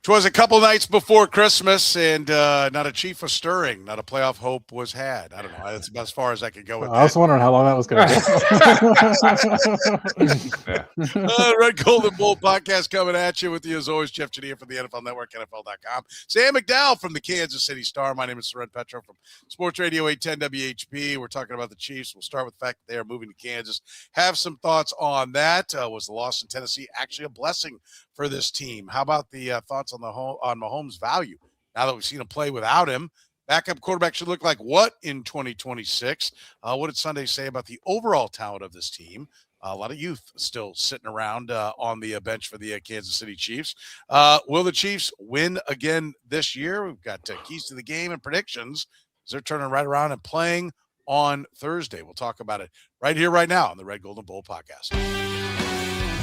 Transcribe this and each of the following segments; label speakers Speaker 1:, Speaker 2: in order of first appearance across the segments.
Speaker 1: 'Twas a couple nights before Christmas, and not a chief was stirring. Not a playoff hope was had. I don't know. That's about as far as I could go with
Speaker 2: I was
Speaker 1: that.
Speaker 2: wondering how long that was going to
Speaker 1: Red Gold and Bold podcast coming at you with you as always. Jeff Chadiha from the NFL Network, NFL.com. Sam McDowell from the Kansas City Star. My name is Soren Petro from Sports Radio 810 WHB. We're talking about the Chiefs. We'll start with the fact that they are moving to Kansas. Have some thoughts on that. Was the loss in Tennessee actually a blessing for this team? How about the thoughts on Mahomes' value now that we've seen him play without him? Backup quarterback should look like what in 2026? What did Sunday say about the overall talent of this team? A lot of youth still sitting around on the bench for the Kansas City Chiefs. Will the Chiefs win again this year? We've got keys to the game and predictions. They're turning right around and playing on Thursday. We'll talk about it right here, right now on the Red, Gold, and Bold podcast.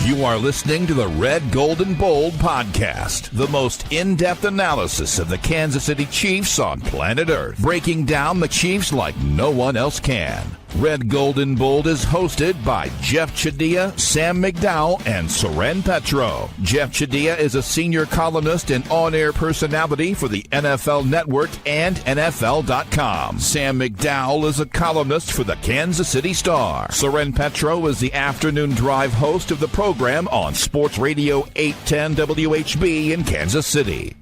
Speaker 3: You are listening to the Red, Gold, and Bold podcast, the most in-depth analysis of the Kansas City Chiefs on planet Earth, breaking down the Chiefs like no one else can. Red, Gold, and Bold is hosted by Jeff Chadiha, Sam McDowell, and Soren Petro. Jeff Chadiha is a senior columnist and on-air personality for the NFL Network and NFL.com. Sam McDowell is a columnist for the Kansas City Star. Soren Petro is the afternoon drive host of the program on Sports Radio 810 WHB in Kansas City.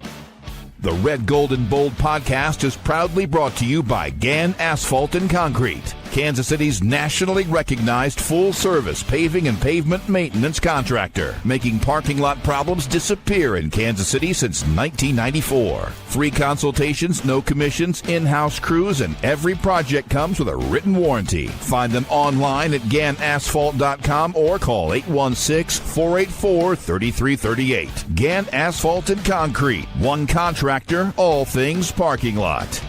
Speaker 3: The Red, Gold, and Bold podcast is proudly brought to you by Gann Asphalt and Concrete, Kansas City's nationally recognized full-service paving and pavement maintenance contractor, making parking lot problems disappear in Kansas City since 1994. Free consultations, no commissions, in-house crews, and every project comes with a written warranty. Find them online at GannAsphalt.com or call 816-484-3338. Gann Asphalt and Concrete, one contractor, all things parking lot.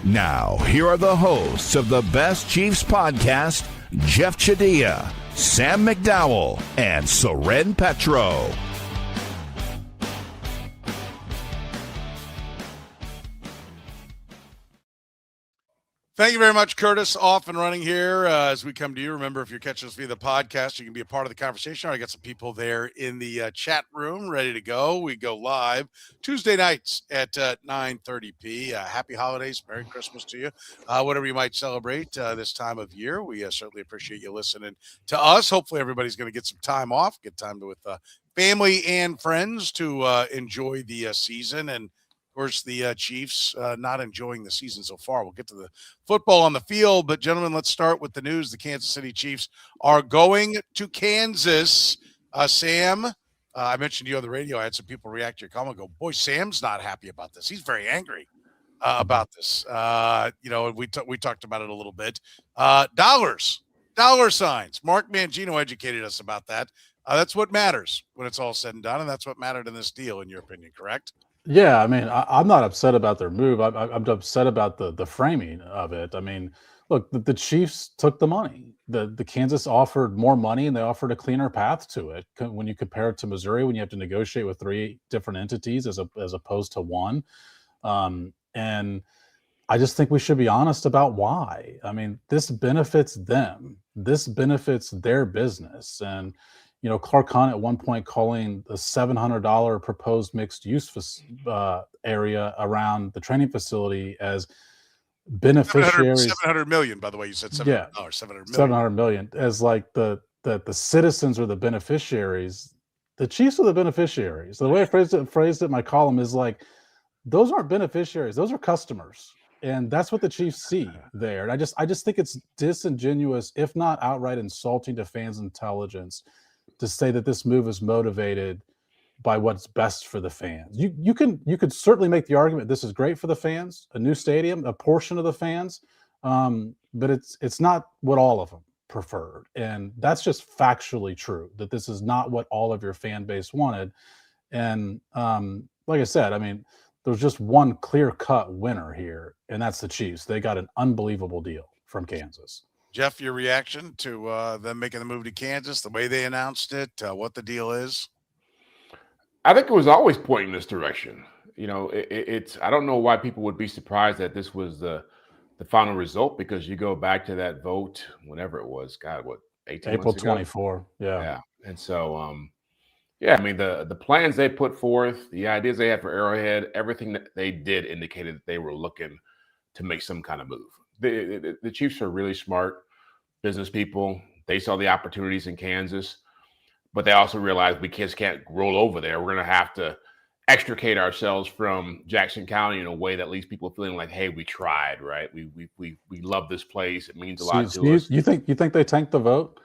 Speaker 3: Now, here are the hosts of the Best Chiefs podcast, Jeff Chadiha, Sam McDowell, and Soren Petro.
Speaker 1: Thank you very much, Curtis. Off and running here as we come to you. Remember, if you're catching us via the podcast, you can be a part of the conversation. I got some people there in the chat room ready to go. We go live Tuesday nights at 9:30 p. Happy holidays. Merry Christmas to you. Whatever you might celebrate this time of year. We certainly appreciate you listening to us. Hopefully everybody's going to get some time off, get time with family and friends to enjoy the season. And of course, the Chiefs not enjoying the season so far. We'll get to the football on the field, but gentlemen, let's start with the news. The Kansas City Chiefs are going to Kansas. Sam, I mentioned you on the radio. I had some people react to your comment and go, boy, Sam's not happy about this. He's very angry about this. We talked about it a little bit. Dollar signs. Mark Mangino educated us about that. That's what matters when it's all said and done, and that's what mattered in this deal, in your opinion, correct?
Speaker 2: Yeah, I mean, I'm not upset about their move. I'm upset about the framing of it. I mean, look, the Chiefs took the money. The Kansas offered more money, and they offered a cleaner path to it. When you compare it to Missouri, when you have to negotiate with 3 different entities as opposed to one, and I just think we should be honest about why. I mean, this benefits them. This benefits their business, and Clark Hunt at one point calling the $700 proposed mixed use area around the training facility as beneficiaries.
Speaker 1: 700 million, by the way, you said $700.
Speaker 2: Yeah,
Speaker 1: 700 million.
Speaker 2: 700 million as like the citizens are the beneficiaries. The Chiefs are the beneficiaries. The way I phrased it in my column is like, those aren't beneficiaries. Those are customers. And that's what the Chiefs see there. And I just think it's disingenuous, if not outright insulting to fans' intelligence, to say that this move is motivated by what's best for the fans. You could certainly make the argument this is great for the fans, a new stadium, a portion of the fans, but it's not what all of them preferred. And that's just factually true, that this is not what all of your fan base wanted. And like I said, I mean, there's just one clear-cut winner here, and that's the Chiefs. They got an unbelievable deal from Kansas.
Speaker 1: Jeff, your reaction to them making the move to Kansas, the way they announced it, what the deal is?
Speaker 4: I think it was always pointing this direction. It's I don't know why people would be surprised that this was the final result, because you go back to that vote, whenever it was, God, what, 18
Speaker 2: April
Speaker 4: months ago?
Speaker 2: 24. Yeah.
Speaker 4: And so Yeah, I mean the plans they put forth, the ideas they had for Arrowhead, everything that they did indicated that they were looking to make some kind of move. The Chiefs are really smart business people. They saw the opportunities in Kansas, but they also realized we just can't roll over there. We're going to have to extricate ourselves from Jackson County in a way that leaves people feeling like, hey, we tried, right? We love this place. It means a lot to us.
Speaker 2: You think they tanked the vote?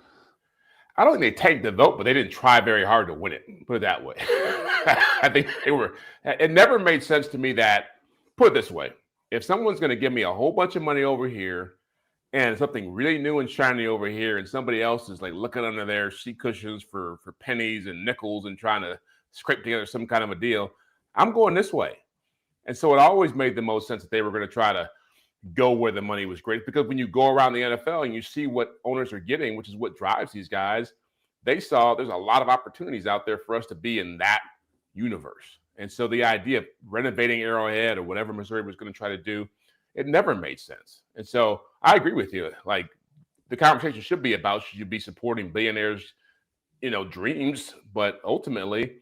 Speaker 4: I don't think they tanked the vote, but they didn't try very hard to win it. Put it that way. I think they were. It never made sense to me that, put it this way, if someone's going to give me a whole bunch of money over here and something really new and shiny over here, and somebody else is like looking under their seat cushions for pennies and nickels and trying to scrape together some kind of a deal, I'm going this way. And so it always made the most sense that they were going to try to go where the money was great, because when you go around the NFL and you see what owners are getting, which is what drives these guys, they saw there's a lot of opportunities out there for us to be in that universe. And so the idea of renovating Arrowhead or whatever Missouri was going to try to do, it never made sense. And so I agree with you. Like, the conversation should be about, should you be supporting billionaires, dreams, but ultimately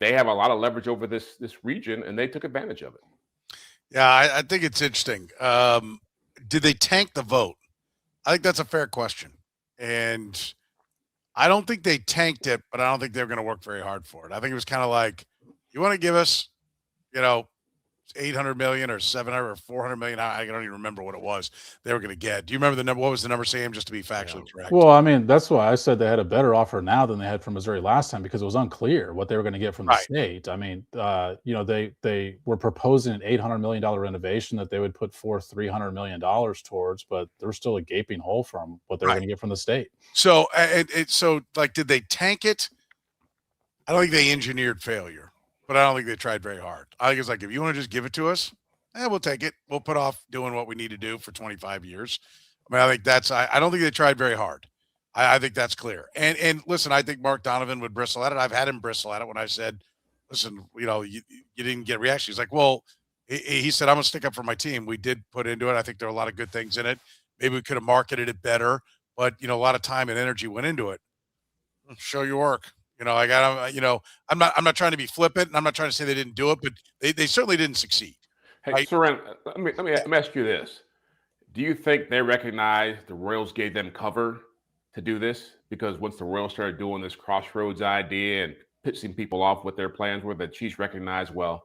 Speaker 4: they have a lot of leverage over this region, and they took advantage of it.
Speaker 1: Yeah, I think it's interesting. Did they tank the vote? I think that's a fair question. And I don't think they tanked it, but I don't think they were going to work very hard for it. I think it was kind of like, you want to give us, 800 million or 700 or 400 million. I don't even remember what it was they were going to get. Do you remember the number? What was the number, Sam, just to be factually correct?
Speaker 2: Well, I mean, that's why I said they had a better offer now than they had from Missouri last time, because it was unclear what they were going to get from the state. I mean, they were proposing an $800 million renovation that they would put forth $300 million towards, but there's still a gaping hole from what they're going to get from the state.
Speaker 1: So, did they tank it? I don't think they engineered failure, but I don't think they tried very hard. I think it's like, if you want to just give it to us, we'll take it. We'll put off doing what we need to do for 25 years. I mean, I think I don't think they tried very hard. I think that's clear. And listen, I think Mark Donovan would bristle at it. I've had him bristle at it when I said, listen, you didn't get a reaction. He's like, well, he said, I'm going to stick up for my team. We did put into it. I think there are a lot of good things in it. Maybe we could have marketed it better, but, a lot of time and energy went into it. Show your work. I'm not trying to be flippant, and I'm not trying to say they didn't do it, but they certainly didn't succeed.
Speaker 4: Hey,
Speaker 1: right?
Speaker 4: Soren, let me ask you this. Do you think they recognize the Royals gave them cover to do this? Because once the Royals started doing this crossroads idea and pissing people off what their plans were, the Chiefs recognized, well,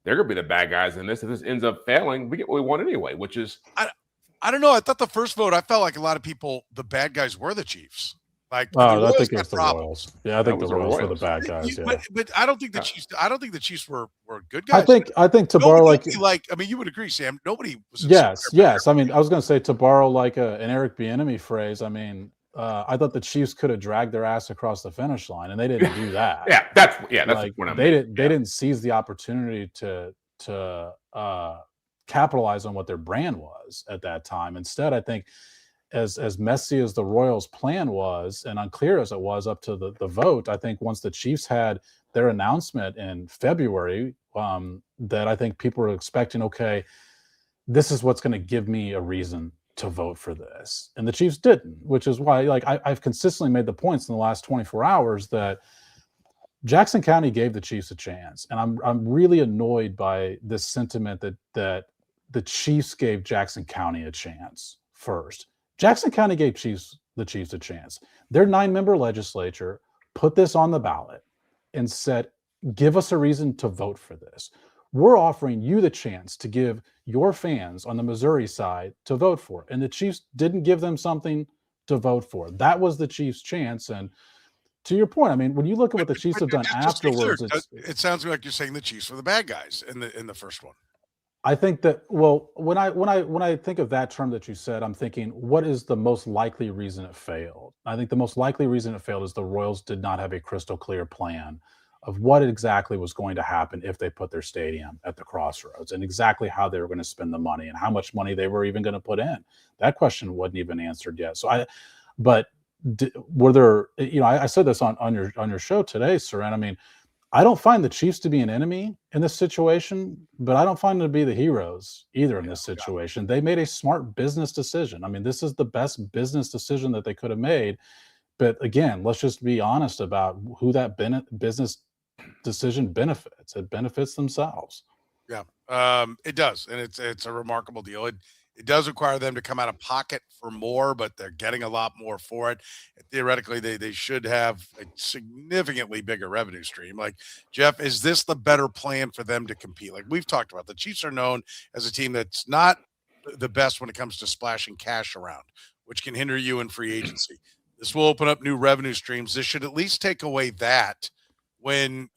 Speaker 4: they're going to be the bad guys in this. If this ends up failing, we get what we want anyway, which is...
Speaker 1: I don't know. I thought the first vote, I felt like a lot of people, the bad guys were the Chiefs.
Speaker 2: I think it's the Royals. Yeah, I think the Royals were the bad guys. Yeah,
Speaker 1: but I don't think the Chiefs. I don't think the Chiefs were good guys.
Speaker 2: I think to borrow
Speaker 1: you would agree, Sam. Nobody was.
Speaker 2: Yes. I mean, I was going to say, to borrow like an Eric Bieniemy phrase. I mean, I thought the Chiefs could have dragged their ass across the finish line, and they didn't do that.
Speaker 4: That's what I'm.
Speaker 2: They didn't seize the opportunity to capitalize on what their brand was at that time. Instead, I think, as messy as the Royals' plan was, and unclear as it was up to the vote, I think once the Chiefs had their announcement in February, that I think people were expecting, okay, this is what's going to give me a reason to vote for this. And the Chiefs didn't, which is why, I've consistently made the points in the last 24 hours that Jackson County gave the Chiefs a chance. And I'm really annoyed by this sentiment that the Chiefs gave Jackson County a chance first. Jackson County gave the Chiefs a chance. Their 9-member legislature put this on the ballot and said, give us a reason to vote for this. We're offering you the chance to give your fans on the Missouri side to vote for it. And the Chiefs didn't give them something to vote for. That was the Chiefs' chance. And to your point, I mean, when you look at what the Chiefs have done afterwards,
Speaker 1: it sounds like you're saying the Chiefs were the bad guys in the first one.
Speaker 2: I think that, well, when I think of that term that you said, I'm thinking, what is the most likely reason it failed? I think the most likely reason it failed is the Royals did not have a crystal clear plan of what exactly was going to happen if they put their stadium at the crossroads, and exactly how they were going to spend the money and how much money they were even going to put in. That question wasn't even answered yet. So were there, I said this on your show today, Soren. I mean, I don't find the Chiefs to be an enemy in this situation, but I don't find them to be the heroes either in this situation. They made a smart business decision. I mean, this is the best business decision that they could have made, But again, let's just be honest about who that business decision benefits. It benefits themselves.
Speaker 1: Yeah, it does, and it's a remarkable deal. It does require them to come out of pocket for more, but they're getting a lot more for it. Theoretically, they should have a significantly bigger revenue stream. Like, Jeff, is this the better plan for them to compete? Like we've talked about, the Chiefs are known as a team that's not the best when it comes to splashing cash around, which can hinder you in free agency. This will open up new revenue streams. This should at least take away that when,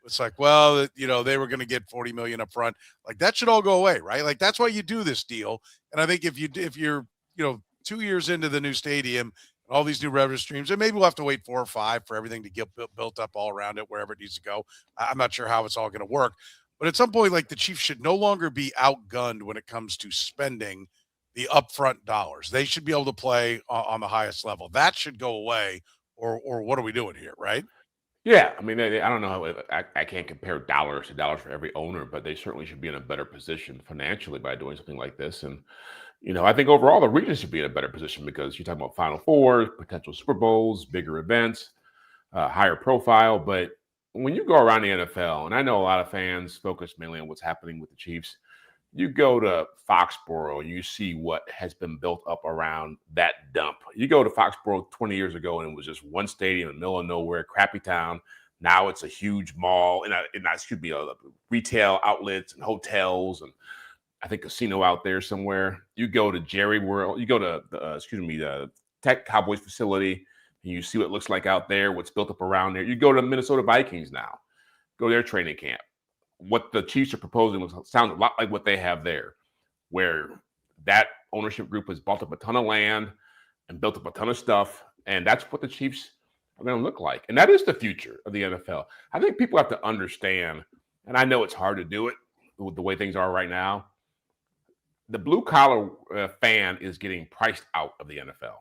Speaker 1: it's like, well, they were going to get 40 million up front. Like that should all go away, right? Like that's why you do this deal. And I think if you're 2 years into the new stadium, all these new revenue streams, and maybe we'll have to wait 4 or 5 for everything to get built up all around it, wherever it needs to go. I'm not sure how it's all going to work, but at some point, like the Chiefs should no longer be outgunned when it comes to spending the upfront dollars. They should be able to play on the highest level. That should go away, or what are we doing here, right?
Speaker 4: Yeah, I mean, I don't know. I can't compare dollars to dollars for every owner, but they certainly should be in a better position financially by doing something like this. And, I think overall the region should be in a better position because you're talking about Final Fours, potential Super Bowls, bigger events, higher profile. But when you go around the NFL, and I know a lot of fans focus mainly on what's happening with the Chiefs, you go to Foxborough, you see what has been built up around that dump. You go to Foxborough 20 years ago, and it was just one stadium in the middle of nowhere, crappy town. Now it's a huge mall, and that should be a retail outlets and hotels, and I think casino out there somewhere. You go to Jerry World, you go to the Tech Cowboys facility, and you see what it looks like out there, what's built up around there. You go to Minnesota Vikings now, go to their training camp. What the Chiefs are proposing sounds a lot like what they have there, where that ownership group has bought up a ton of land and built up a ton of stuff. And that's what the Chiefs are going to look like. And that is the future of the NFL. I think people have to understand, and I know it's hard to do it with the way things are right now. The blue collar fan is getting priced out of the NFL.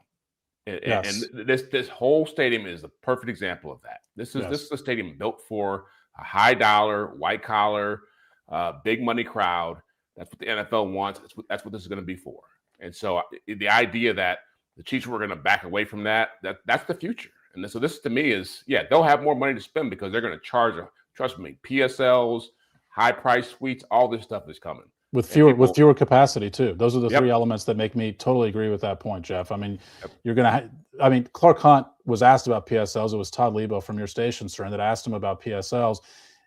Speaker 2: Yes.
Speaker 4: And this whole stadium is the perfect example of that. This is a stadium built for a high dollar, white collar, big money crowd. That's what the NFL wants. That's what this is going to be for. And so the idea that the Chiefs were going to back away from that's the future. And so this to me is, they'll have more money to spend because they're going to charge, trust me, PSLs, high price suites, all this stuff is coming.
Speaker 2: With fewer capacity too. Those are the three elements that make me totally agree with that point, Jeff. I mean, Clark Hunt was asked about PSLs. It was Todd Lebo from your station, Soren, that asked him about PSLs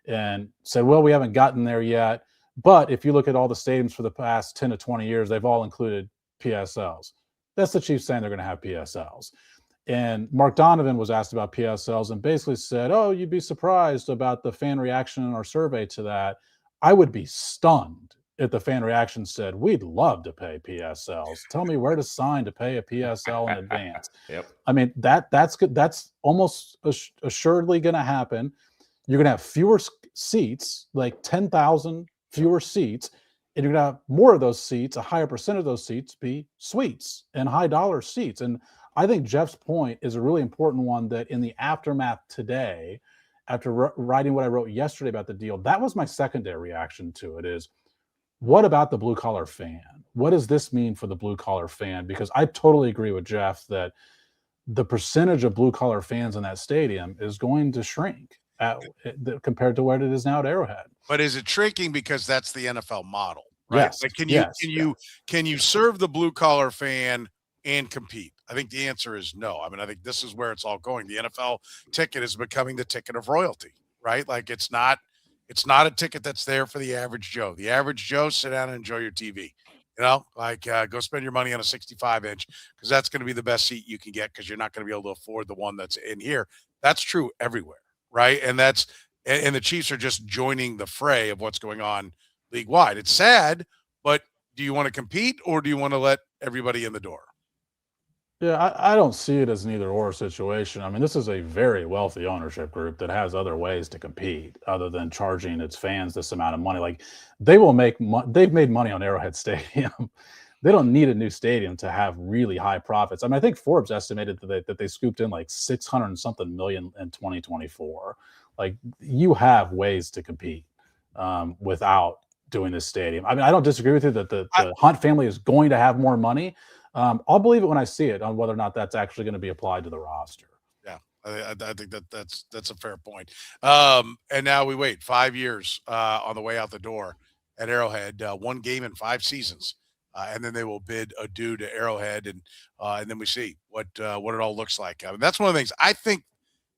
Speaker 2: and said, well, we haven't gotten there yet. But if you look at all the stadiums for the past 10 to 20 years, they've all included PSLs. That's the Chiefs saying they're going to have PSLs. And Mark Donovan was asked about PSLs and basically said, oh, you'd be surprised about the fan reaction in our survey to that. I would be stunned if the fan reaction said, we'd love to pay PSLs. Tell me where to sign to pay a PSL in advance.
Speaker 4: Yep.
Speaker 2: I mean, that's good. That's almost assuredly going to happen. You're going to have fewer seats, like 10,000 fewer seats, and you're going to have more of those seats, a higher percent of those seats be suites and high dollar seats. And I think Jeff's point is a really important one, that in the aftermath today, after writing what I wrote yesterday about the deal, that was my secondary reaction to it is, what about the blue collar fan? What does this mean for the blue collar fan? Because I totally agree with Jeff that the percentage of blue collar fans in that stadium is going to shrink compared to what it is now at Arrowhead.
Speaker 1: But is it shrinking because that's the NFL model, right?
Speaker 2: Yes.
Speaker 1: Like, can you serve the blue collar fan and compete? I think the answer is no. I mean, I think this is where it's all going. The NFL ticket is becoming the ticket of royalty, right? Like it's not a ticket that's there for the average Joe. The average Joe, sit down and enjoy your TV. Go spend your money on a 65-inch because that's going to be the best seat you can get because you're not going to be able to afford the one that's in here. That's true everywhere, right? And the Chiefs are just joining the fray of what's going on league-wide. It's sad, but do you want to compete or do you want to let everybody in the door?
Speaker 2: Yeah, I don't see it as an either-or situation. I mean, this is a very wealthy ownership group that has other ways to compete other than charging its fans this amount of money. Like, they will make they've made money on Arrowhead Stadium. They don't need a new stadium to have really high profits. I mean, I think Forbes estimated that they scooped in like 600 and something million in 2024. Like, you have ways to compete without doing this stadium. I mean, I don't disagree with you that the Hunt family is going to have more money. I'll believe it when I see it on whether or not that's actually going to be applied to the roster.
Speaker 1: Yeah, I think that's a fair point. And now we wait 5 years on the way out the door at Arrowhead, 1 game in 5 seasons, and then they will bid adieu to Arrowhead, and then we see what it all looks like. That's one of the things I think.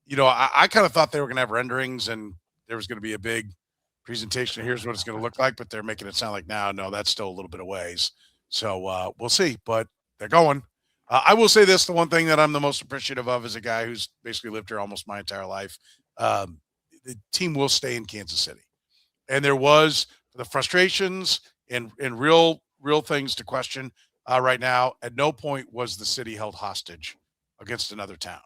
Speaker 1: I kind of thought they were going to have renderings and there was going to be a big presentation. Here's what it's going to look like, but they're making it sound like no, that's still a little bit of ways. So we'll see, but they're going. I will say this: the one thing that I'm the most appreciative of is a guy who's basically lived here almost my entire life. The team will stay in Kansas City, and there was the frustrations and real things to question right now. At no point was the city held hostage against another town,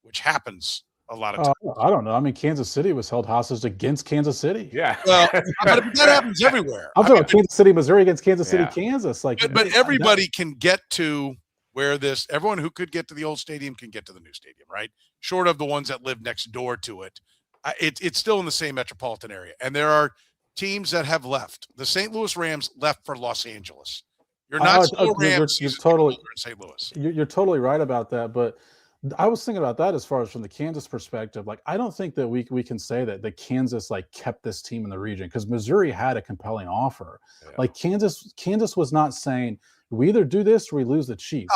Speaker 1: which happens a lot of times.
Speaker 2: I don't know. I mean, Kansas City was held hostage against Kansas City.
Speaker 4: Yeah.
Speaker 1: Well, but that happens everywhere.
Speaker 2: I'm talking about Kansas City, Missouri against Kansas City,
Speaker 4: Yeah.
Speaker 2: Kansas.
Speaker 1: But everybody can get to where everyone who could get to the old stadium can get to the new stadium, right? Short of the ones that live next door to it. It's still in the same metropolitan area. And there are teams that have left. The St. Louis Rams left for Los Angeles. You're not still Rams.
Speaker 2: You're totally
Speaker 1: in St. Louis.
Speaker 2: You're totally right about that. But I was thinking about that as far as from the Kansas perspective. I don't think that we can say that Kansas kept this team in the region because Missouri had a compelling offer. Yeah. Kansas was not saying we either do this or we lose the Chiefs.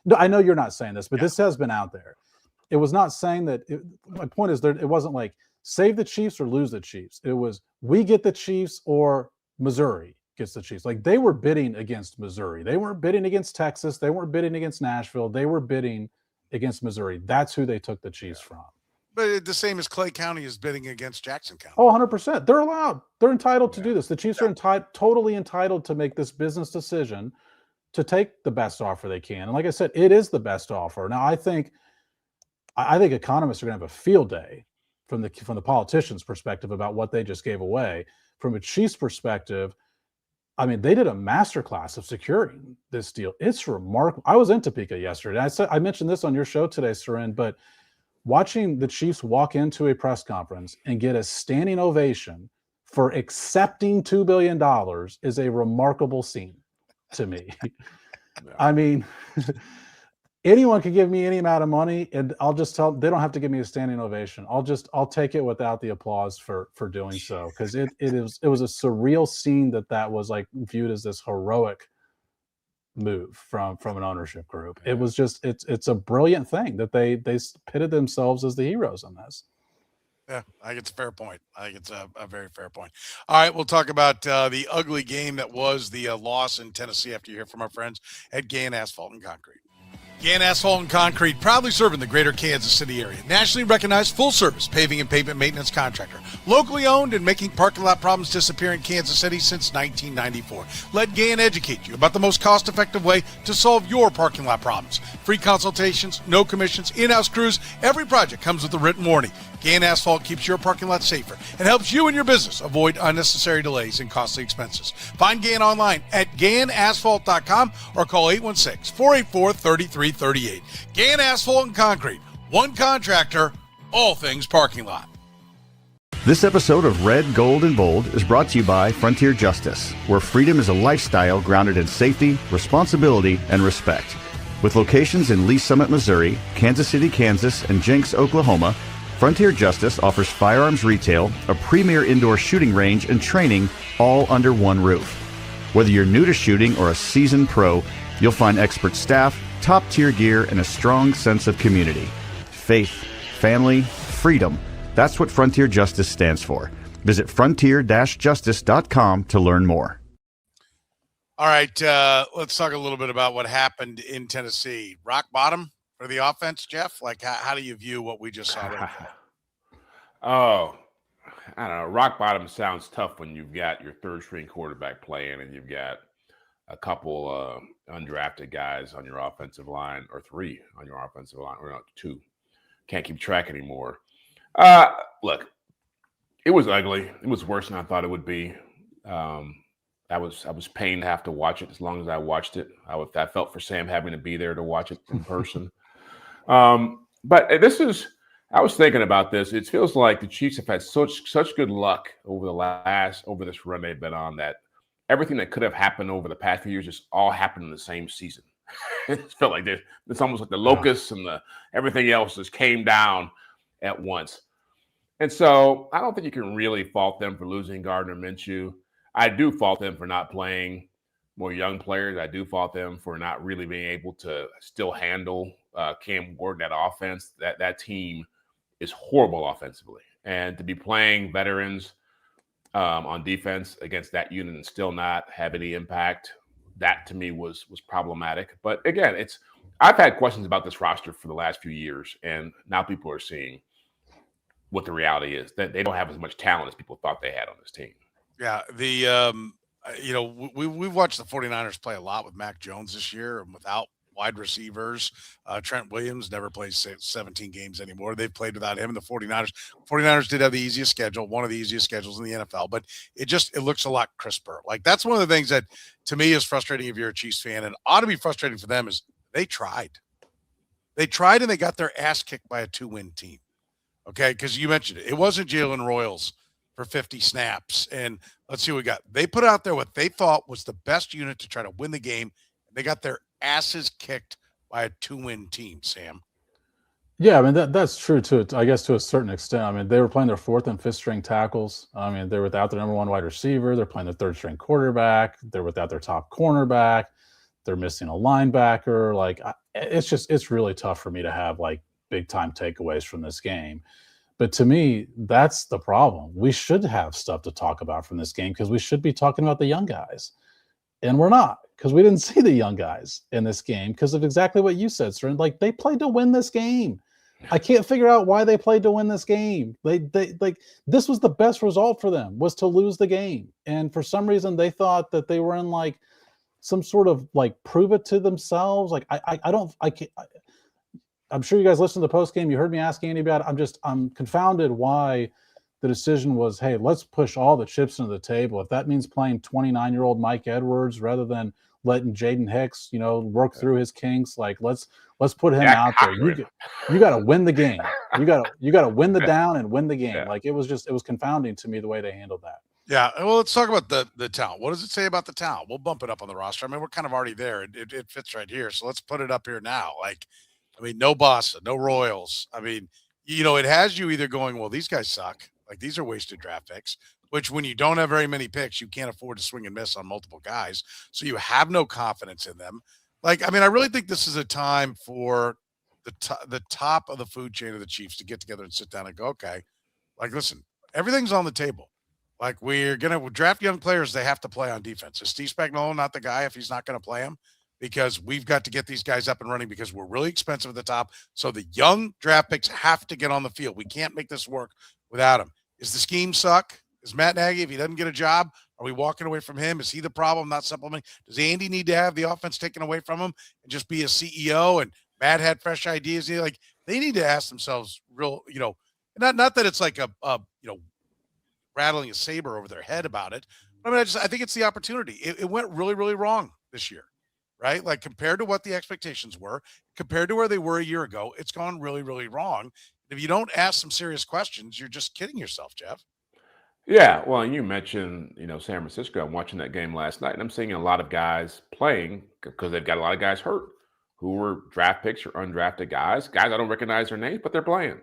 Speaker 2: No, I know you're not saying this, but this has been out there. It was not saying that. My point is it wasn't like save the Chiefs or lose the Chiefs. It was we get the Chiefs or Missouri gets the Chiefs. They were bidding against Missouri. They weren't bidding against Texas. They weren't bidding against Nashville. They were bidding against Missouri. That's who they took the Chiefs from.
Speaker 1: But the same as Clay County is bidding against Jackson County.
Speaker 2: Oh, 100%. They're allowed. They're entitled to do this. The Chiefs are totally entitled to make this business decision to take the best offer they can. And like I said, it is the best offer. Now, I think economists are going to have a field day from the politicians' perspective about what they just gave away. From a Chiefs perspective, I mean, they did a masterclass of securing this deal. It's remarkable. I was in Topeka yesterday. I mentioned this on your show today, Soren, but watching the Chiefs walk into a press conference and get a standing ovation for accepting $2 billion is a remarkable scene to me. I mean, anyone can give me any amount of money and I'll just tell them they don't have to give me a standing ovation. I'll take it without the applause for doing so. Cause it was a surreal scene that was viewed as this heroic move from an ownership group. It was just, it's a brilliant thing that they pitted themselves as the heroes on this.
Speaker 1: Yeah, I think it's a fair point. I think it's a very fair point. All right, we'll talk about the ugly game that was the loss in Tennessee after you hear from our friends at Gann Asphalt and Concrete. Gann Asphalt and Concrete, proudly serving the greater Kansas City area. Nationally recognized full-service paving and pavement maintenance contractor. Locally owned and making parking lot problems disappear in Kansas City since 1994. Let Gann educate you about the most cost-effective way to solve your parking lot problems. Free consultations, no commissions, in-house crews. Every project comes with a written warning. Gann Asphalt keeps your parking lot safer and helps you and your business avoid unnecessary delays and costly expenses. Find Gann online at GannAsphalt.com or call 816-484-3338. Gann Asphalt and Concrete. One contractor, all things parking lot.
Speaker 5: This episode of Red, Gold, and Bold is brought to you by Frontier Justice, where freedom is a lifestyle grounded in safety, responsibility, and respect. With locations in Lee Summit, Missouri, Kansas City, Kansas, and Jenks, Oklahoma, Frontier Justice offers firearms retail, a premier indoor shooting range, and training all under one roof. Whether you're new to shooting or a seasoned pro, you'll find expert staff, top-tier gear, and a strong sense of community. Faith, family, freedom. That's what Frontier Justice stands for. Visit frontier-justice.com to learn more.
Speaker 1: All right, let's talk a little bit about what happened in Tennessee. Rock bottom for the offense, Jeff? How do you view what we just saw right now?
Speaker 4: Oh, I don't know. Rock bottom sounds tough when you've got your third-string quarterback playing and you've got a couple undrafted guys on your offensive line, or 3 on your offensive line, or not 2. Can't keep track anymore. Look, it was ugly. It was worse than I thought it would be. I was pained to have to watch it as long as I watched it. I felt for Sam having to be there to watch it in person. But I was thinking about this. It feels like the Chiefs have had such good luck over this run they've been on, that everything that could have happened over the past few years just all happened in the same season. It felt like it's almost like the locusts and everything else just came down at once. And so I don't think you can really fault them for losing Gardner Minshew. I do fault them for not playing more young players. I do fault them for not really being able to still handle Cam Ward, that offense. That team is horrible offensively. And to be playing veterans on defense against that unit and still not have any impact, that to me was problematic. But again, I've had questions about this roster for the last few years, and now people are seeing what the reality is, that they don't have as much talent as people thought they had on this team.
Speaker 1: Yeah, we've watched the 49ers play a lot with Mac Jones this year and without wide receivers. Trent Williams never plays 17 games anymore. They've played without him. And the 49ers did have the easiest schedule, one of the easiest schedules in the NFL, but it looks a lot crisper. Like, that's one of the things that to me is frustrating if you're a Chiefs fan, and ought to be frustrating for them, is they tried and they got their ass kicked by a 2-win team. Okay. Cause you mentioned it wasn't Jalen Royals for 50 snaps. And let's see what we got. They put out there what they thought was the best unit to try to win the game. They got their asses kicked by a 2-win team, Sam.
Speaker 2: Yeah, I mean, that's true too, I guess, to a certain extent. I mean, they were playing their 4th and 5th string tackles. I mean, they're without their number 1 wide receiver. They're playing their 3rd string quarterback. They're without their top cornerback. They're missing a linebacker. Like, it's really tough for me to have like big time takeaways from this game. But to me, that's the problem. We should have stuff to talk about from this game because we should be talking about the young guys. And we're not, because we didn't see the young guys in this game because of exactly what you said, Soren. Like, they played to win this game. I can't figure out why they played to win this game. They like, this was the best result for them, was to lose the game. And for some reason, they thought that they were in like some sort of like prove it to themselves. Like, I'm sure you guys listened to the post game. You heard me ask Andy about it. I'm confounded why the decision was, hey, let's push all the chips into the table. If that means playing 29-year-old Mike Edwards rather than letting Jaden Hicks, work through his kinks, like let's put him out there. You got to win the game. You got to win the down and win the game. Yeah. Like, it was confounding to me the way they handled that.
Speaker 1: Yeah, well, let's talk about the talent. What does it say about the talent? We'll bump it up on the roster. I mean, we're kind of already there. It fits right here. So let's put it up here now. Like, I mean, no Boston, no Royals. I mean, it has you either going, well, these guys suck. Like, these are wasted draft picks, which when you don't have very many picks, you can't afford to swing and miss on multiple guys. So you have no confidence in them. Like, I mean, I really think this is a time for the top of the food chain of the Chiefs to get together and sit down and go, okay, like, listen, everything's on the table. Like, we're going to draft young players. They have to play on defense. Is Steve Spagnuolo not the guy if he's not going to play him? Because we've got to get these guys up and running because we're really expensive at the top. So the young draft picks have to get on the field. We can't make this work without them. Is the scheme suck? Is Matt Nagy, if he doesn't get a job, are we walking away from him? Is he the problem, not supplementing? Does Andy need to have the offense taken away from him and just be a CEO? And Matt had fresh ideas. Like, they need to ask themselves real, not that it's like a rattling a saber over their head about it. I mean, I think it's the opportunity. It went really, really wrong this year, right? Like, compared to what the expectations were, compared to where they were a year ago, it's gone really, really wrong. If you don't ask some serious questions, you're just kidding yourself, Jeff.
Speaker 4: Yeah, well, you mentioned, San Francisco. I'm watching that game last night, and I'm seeing a lot of guys playing because they've got a lot of guys hurt who were draft picks or undrafted guys I don't recognize their names, but they're playing.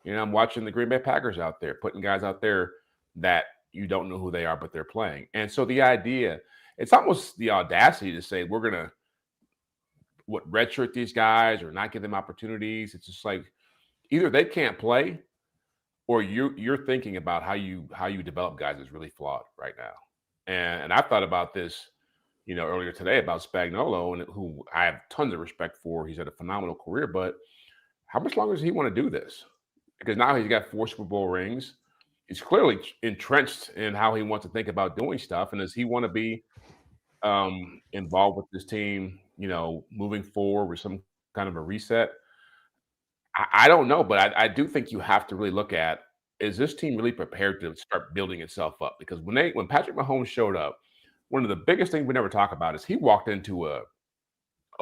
Speaker 4: I'm watching the Green Bay Packers out there, putting guys out there that you don't know who they are, but they're playing. And so the idea, it's almost the audacity to say we're going to redshirt these guys or not give them opportunities. It's just like, either they can't play or you're thinking about how you develop guys is really flawed right now. And I thought about this, earlier today about Spagnuolo, and who I have tons of respect for. He's had a phenomenal career, but how much longer does he want to do this? Because now he's got 4 Super Bowl rings. He's clearly entrenched in how he wants to think about doing stuff. And does he want to be involved with this team, moving forward with some kind of a reset? I don't know, but I do think you have to really look at, is this team really prepared to start building itself up? Because when Patrick Mahomes showed up, one of the biggest things we never talk about is he walked into a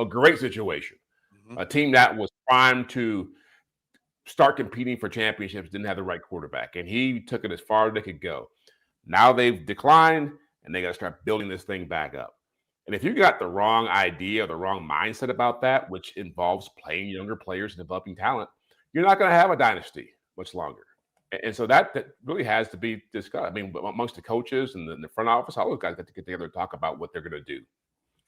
Speaker 4: great situation, a team that was primed to start competing for championships, didn't have the right quarterback, and he took it as far as they could go. Now they've declined, and they got to start building this thing back up. And if you got the wrong idea or the wrong mindset about that, which involves playing younger players and developing talent, you're not going to have a dynasty much longer. And so that really has to be discussed. I mean, amongst the coaches and the front office, all those guys got to get together and talk about what they're going to do.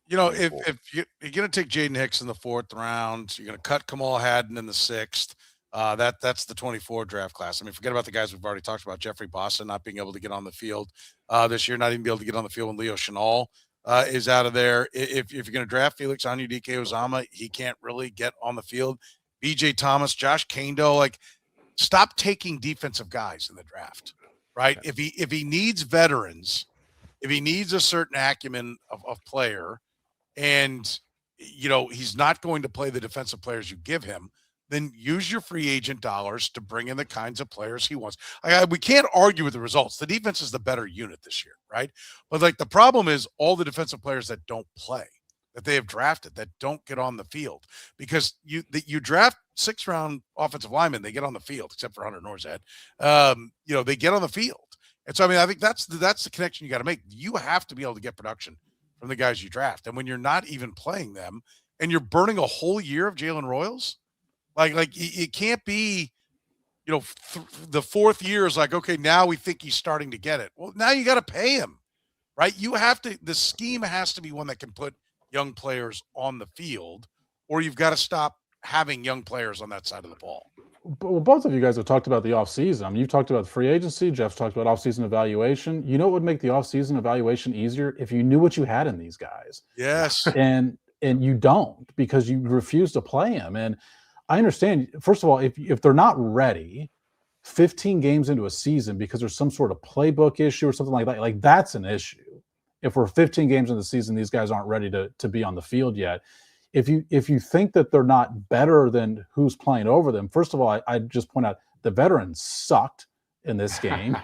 Speaker 1: You know, if you're going to take Jaden Hicks in the 4th round, you're going to cut Kamal Haddon in the 6th. That's the 24 draft class. I mean, forget about the guys we've already talked about. Jeffrey Boston not being able to get on the field this year, not even be able to get on the field when Leo Chenal is out of there. If you're going to draft Felix Anudike-Uzomah, he can't really get on the field. BJ Thomas, Josh Kando, like, stop taking defensive guys in the draft, right? If he needs veterans, if he needs a certain acumen of player, and you know he's not going to play the defensive players you give him, then use your free agent dollars to bring in the kinds of players he wants. We can't argue with the results. The defense is the better unit this year, right? But like the problem is all the defensive players that don't play, that they have drafted, that don't get on the field, because you draft 6th round offensive linemen, they get on the field, except for Hunter Norzad. You know, they get on the field. And so, I mean, I think that's the connection you got to make. You have to be able to get production from the guys you draft. And when you're not even playing them and you're burning a whole year of Jalen Royals, like it can't be, you know, the 4th year is like, okay, now we think he's starting to get it. Well, now you got to pay him, right? You have to, the scheme has to be one that can put young players on the field, or you've got to stop having young players on that side of the ball.
Speaker 2: Well, both of you guys have talked about the offseason. I mean, you've talked about free agency. Jeff's talked about offseason evaluation. You know what would make the offseason evaluation easier? If you knew what you had in these guys.
Speaker 1: Yes.
Speaker 2: And you don't, because you refuse to play them. And I understand, first of all, if they're not ready 15 games into a season because there's some sort of playbook issue or something like that, like that's an issue. If we're 15 games into the season, these guys aren't ready to be on the field yet. If you think that they're not better than who's playing over them, first of all, I just point out the veterans sucked in this game.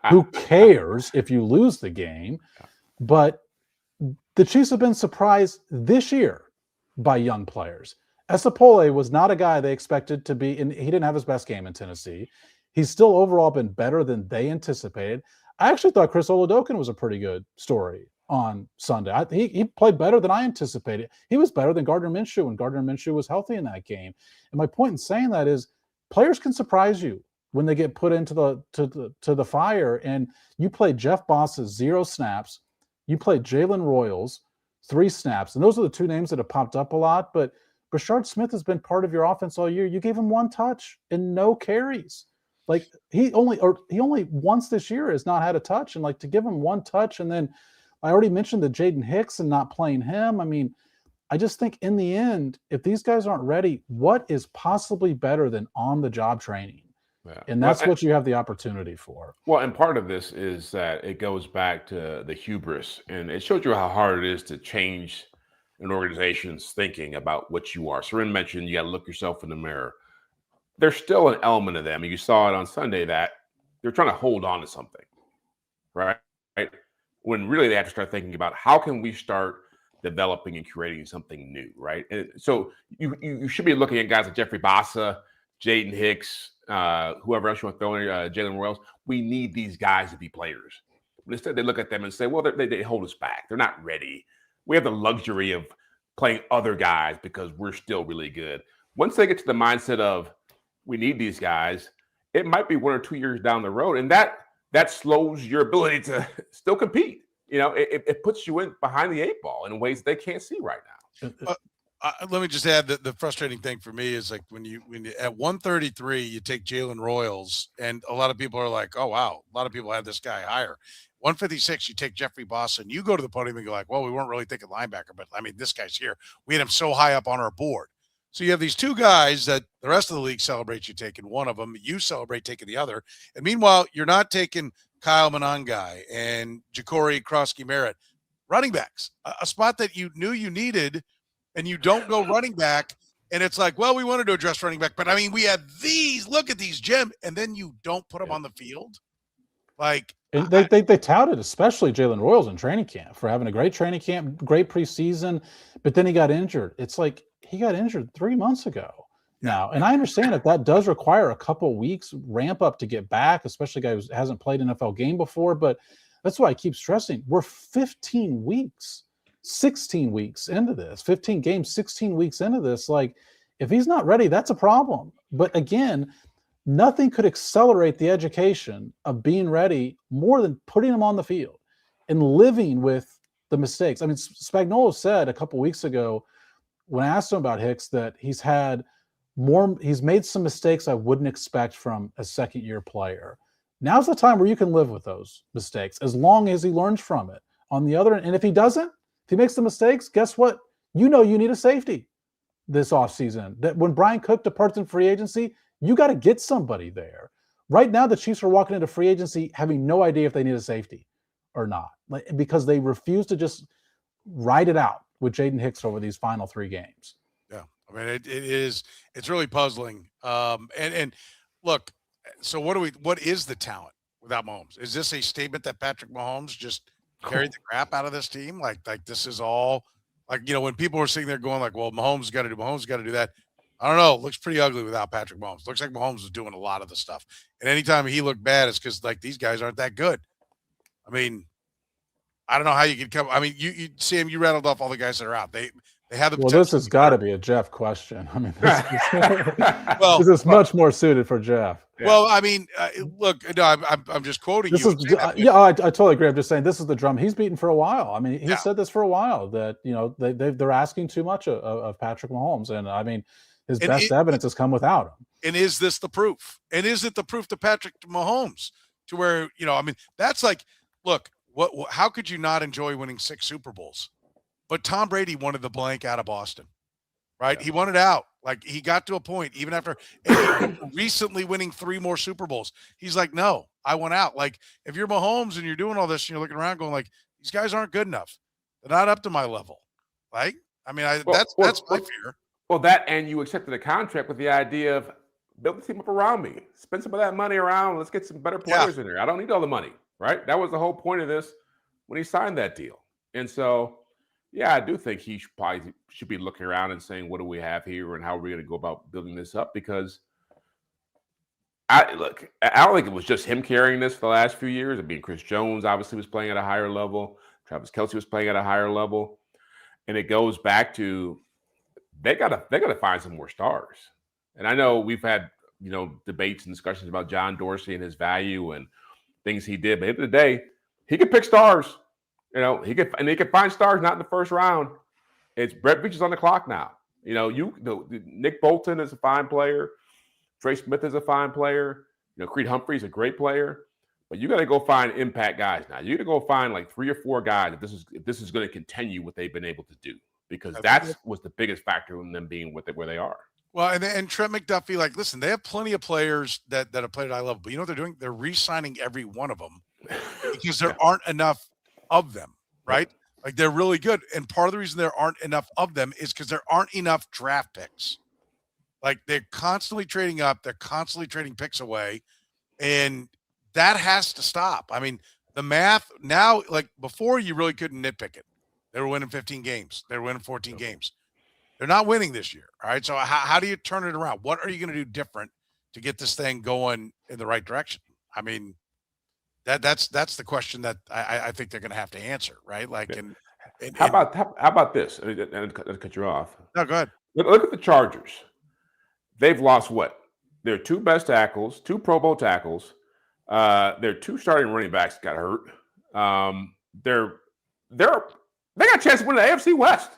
Speaker 2: Who cares if you lose the game? But the Chiefs have been surprised this year by young players. Esapole was not a guy they expected to be, and he didn't have his best game in Tennessee. He's still overall been better than they anticipated. I actually thought Chris Oladokun was a pretty good story on Sunday. He played better than I anticipated. He was better than Gardner Minshew when Gardner Minshew was healthy in that game. And my point in saying that is players can surprise you when they get put into the fire. And you played Jeff Boss's 0 snaps. You played Jalen Royals 3 snaps. And those are the 2 names that have popped up a lot. But Brashard Smith has been part of your offense all year. You gave him 1 touch and no carries. Like he only once this year has not had a touch. And like to give him 1 touch, and then I already mentioned the Jaden Hicks and not playing him. I mean, I just think in the end, if these guys aren't ready, what is possibly better than on-the-job training? Yeah. And that's what you have the opportunity for.
Speaker 4: Well, and part of this is that it goes back to the hubris, and it shows you how hard it is to change an organization's thinking about what you are. Soren mentioned you got to look yourself in the mirror. There's still an element of them, and you saw it on Sunday, that they're trying to hold on to something, right? When really they have to start thinking about how can we start developing and creating something new, right? And so you should be looking at guys like Jeffrey Bossa, Jaden Hicks, whoever else you want to throw in, Jalen Royals. We need these guys to be players. But instead, they look at them and say, well, they hold us back. They're not ready. We have the luxury of playing other guys because we're still really good. Once they get to the mindset of we need these guys, it might be 1 or 2 years down the road, and that slows your ability to still compete. You know, it puts you in behind the 8 ball in ways they can't see right now.
Speaker 1: Let me just add that the frustrating thing for me is like when you at 133 you take Jalen Royals, and a lot of people are like, oh wow, a lot of people had this guy higher. 156 you take Jeffrey Bossa, and you go to the podium and go like, well, we weren't really thinking linebacker, but I mean this guy's here. We had him so high up on our board. So you have these 2 guys that the rest of the league celebrates you taking one of them, you celebrate taking the other, and meanwhile you're not taking Kyle Monangai and Ja'Cory Krosky-Merritt, running backs, a spot that you knew you needed, and you don't go running back. And it's like, well, we wanted to address running back, but I mean, we had these, look at these gems, and then you don't put them on the field. Like,
Speaker 2: and they touted, especially Jalen Royals in training camp, for having a great training camp, great preseason, but then he got injured. It's like he got injured 3 months ago now. And I understand if that does require a couple weeks ramp up to get back, especially a guy who hasn't played an NFL game before. But that's why I keep stressing we're 15 weeks 16 weeks into this, 15 games, 16 weeks into this. Like, if he's not ready, that's a problem. But again, nothing could accelerate the education of being ready more than putting him on the field and living with the mistakes. I mean, Spagnuolo said a couple weeks ago when I asked him about Hicks that he's made some mistakes I wouldn't expect from a second-year player. Now's the time where you can live with those mistakes as long as he learns from it. On the other end, and if he doesn't, if he makes the mistakes, guess what? You need a safety this offseason. That when Brian Cook departs in free agency, you got to get somebody there. Right now, the Chiefs are walking into free agency having no idea if they need a safety or not, because they refuse to just ride it out with Jaden Hicks over these final 3 games.
Speaker 1: Yeah, I mean, it's really puzzling. And look, so what is the talent without Mahomes? Is this a statement that Patrick Mahomes just carried the crap out of this team? Like this is all, like, when people were sitting there going like, well, Mahomes got to do that. I don't know. It looks pretty ugly without Patrick Mahomes. Looks like Mahomes was doing a lot of the stuff. And anytime he looked bad, it's because, like, these guys aren't that good. I mean, I don't know how you could come. I mean, you Sam, you rattled off all the guys that are out. They have the potential.
Speaker 2: Well, this has got to be a Jeff question. I mean, this is much more suited for Jeff.
Speaker 1: Yeah. Well, I mean, look, no, I'm just quoting
Speaker 2: this
Speaker 1: you.
Speaker 2: I totally agree. I'm just saying this is the drum he's beaten for a while. I mean, he said this for a while that they're asking too much of Patrick Mahomes, and I mean, his best evidence has come without him.
Speaker 1: And is this the proof? And is it the proof to Patrick Mahomes to where, I mean, that's like, look, how could you not enjoy winning 6 Super Bowls? But Tom Brady wanted the blank out of Boston, right? Yeah. He wanted out. Like, he got to a point, even after recently winning 3 more Super Bowls. He's like, no, I want out. Like, if you're Mahomes and you're doing all this and you're looking around going like, these guys aren't good enough. They're not up to my level. Like, I mean, that's my fear.
Speaker 4: Well, that, and you accepted a contract with the idea of build the team up around me. Spend some of that money around. Let's get some better players in there. I don't need all the money, right? That was the whole point of this when he signed that deal. And so, yeah, I do think he should be looking around and saying, what do we have here and how are we going to go about building this up? Because I don't think it was just him carrying this for the last few years. I mean, Chris Jones obviously was playing at a higher level. Travis Kelce was playing at a higher level. And it goes back to they gotta find some more stars. And I know we've had, debates and discussions about John Dorsey and his value and things he did. But at the end of the day, he could pick stars. He could find stars not in the first round. It's Brett Veach is on the clock now. Nick Bolton is a fine player. Trey Smith is a fine player. Creed Humphrey is a great player. But you got to go find impact guys now. You got to go find like 3 or 4 guys if this is going to continue what they've been able to do, because that was the biggest factor in them being where they are.
Speaker 1: Well, and Trent McDuffie, like, listen, they have plenty of players that have played at high level, but you know what they're doing? They're re-signing every one of them because there aren't enough of them, right? Like, they're really good. And part of the reason there aren't enough of them is because there aren't enough draft picks. Like, they're constantly trading up. They're constantly trading picks away. And that has to stop. I mean, the math now, like before, you really couldn't nitpick it. They were winning 15 games. They were winning 14 games. They're not winning this year. All right. So how do you turn it around? What are you going to do different to get this thing going in the right direction? I mean, that's the question that I think they're going to have to answer, right? Like,
Speaker 4: how about this? And cut you off.
Speaker 1: No, go ahead.
Speaker 4: Look at the Chargers. They've lost what? Their 2 best tackles, 2 Pro Bowl tackles. Their 2 starting running backs got hurt. They got a chance to win the AFC West.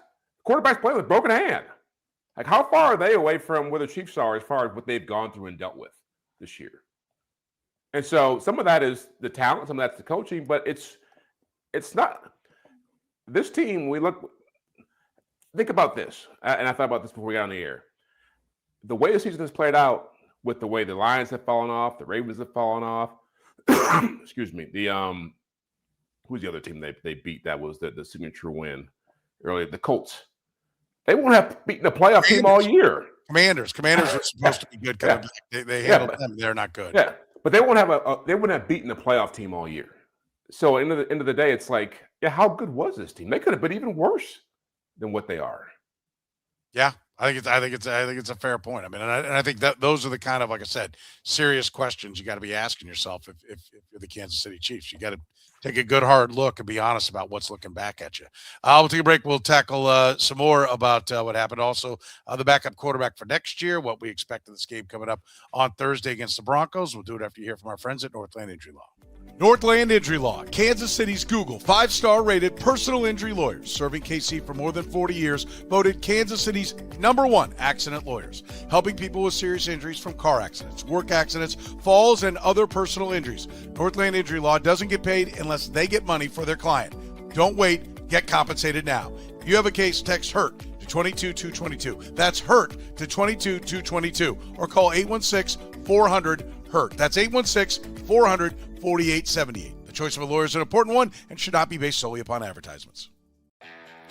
Speaker 4: Quarterback's playing with a broken hand. Like, how far are they away from where the Chiefs are as far as what they've gone through and dealt with this year? And so some of that is the talent, some of that's the coaching, but it's not this team. Think about this, and I thought about this before we got on the air. The way the season has played out, with the way the Lions have fallen off, the Ravens have fallen off. Excuse me. Who's the other team they beat that was the signature win earlier? The Colts. They won't have beaten a playoff team all year.
Speaker 1: Commanders were supposed to be good. They handled them. They're not good.
Speaker 4: Yeah, but they won't have beaten a playoff team all year. So at the end of the day, it's like, how good was this team? They could have been even worse than what they are.
Speaker 1: Yeah, I think it's a fair point. I mean, and I think that those are the kind of, like I said, serious questions you got to be asking yourself if you're the Kansas City Chiefs. You got to take a good hard look and be honest about what's looking back at you. We'll take a break. We'll tackle some more about what happened. Also, the backup quarterback for next year, what we expect of this game coming up on Thursday against the Broncos. We'll do it after you hear from our friends at Northland Injury Law. Northland Injury Law, Kansas City's Google 5-star rated personal injury lawyers, serving KC for more than 40 years, voted Kansas City's #1 accident lawyers, helping people with serious injuries from car accidents, work accidents, falls, and other personal injuries. Northland Injury Law doesn't get paid unless they get money for their client. Don't wait, get compensated now. If you have a case, text HURT to 22222. That's HURT to 22222, or call 816-400-HURT. That's 816-400-4878. The choice of a lawyer is an important one and should not be based solely upon advertisements.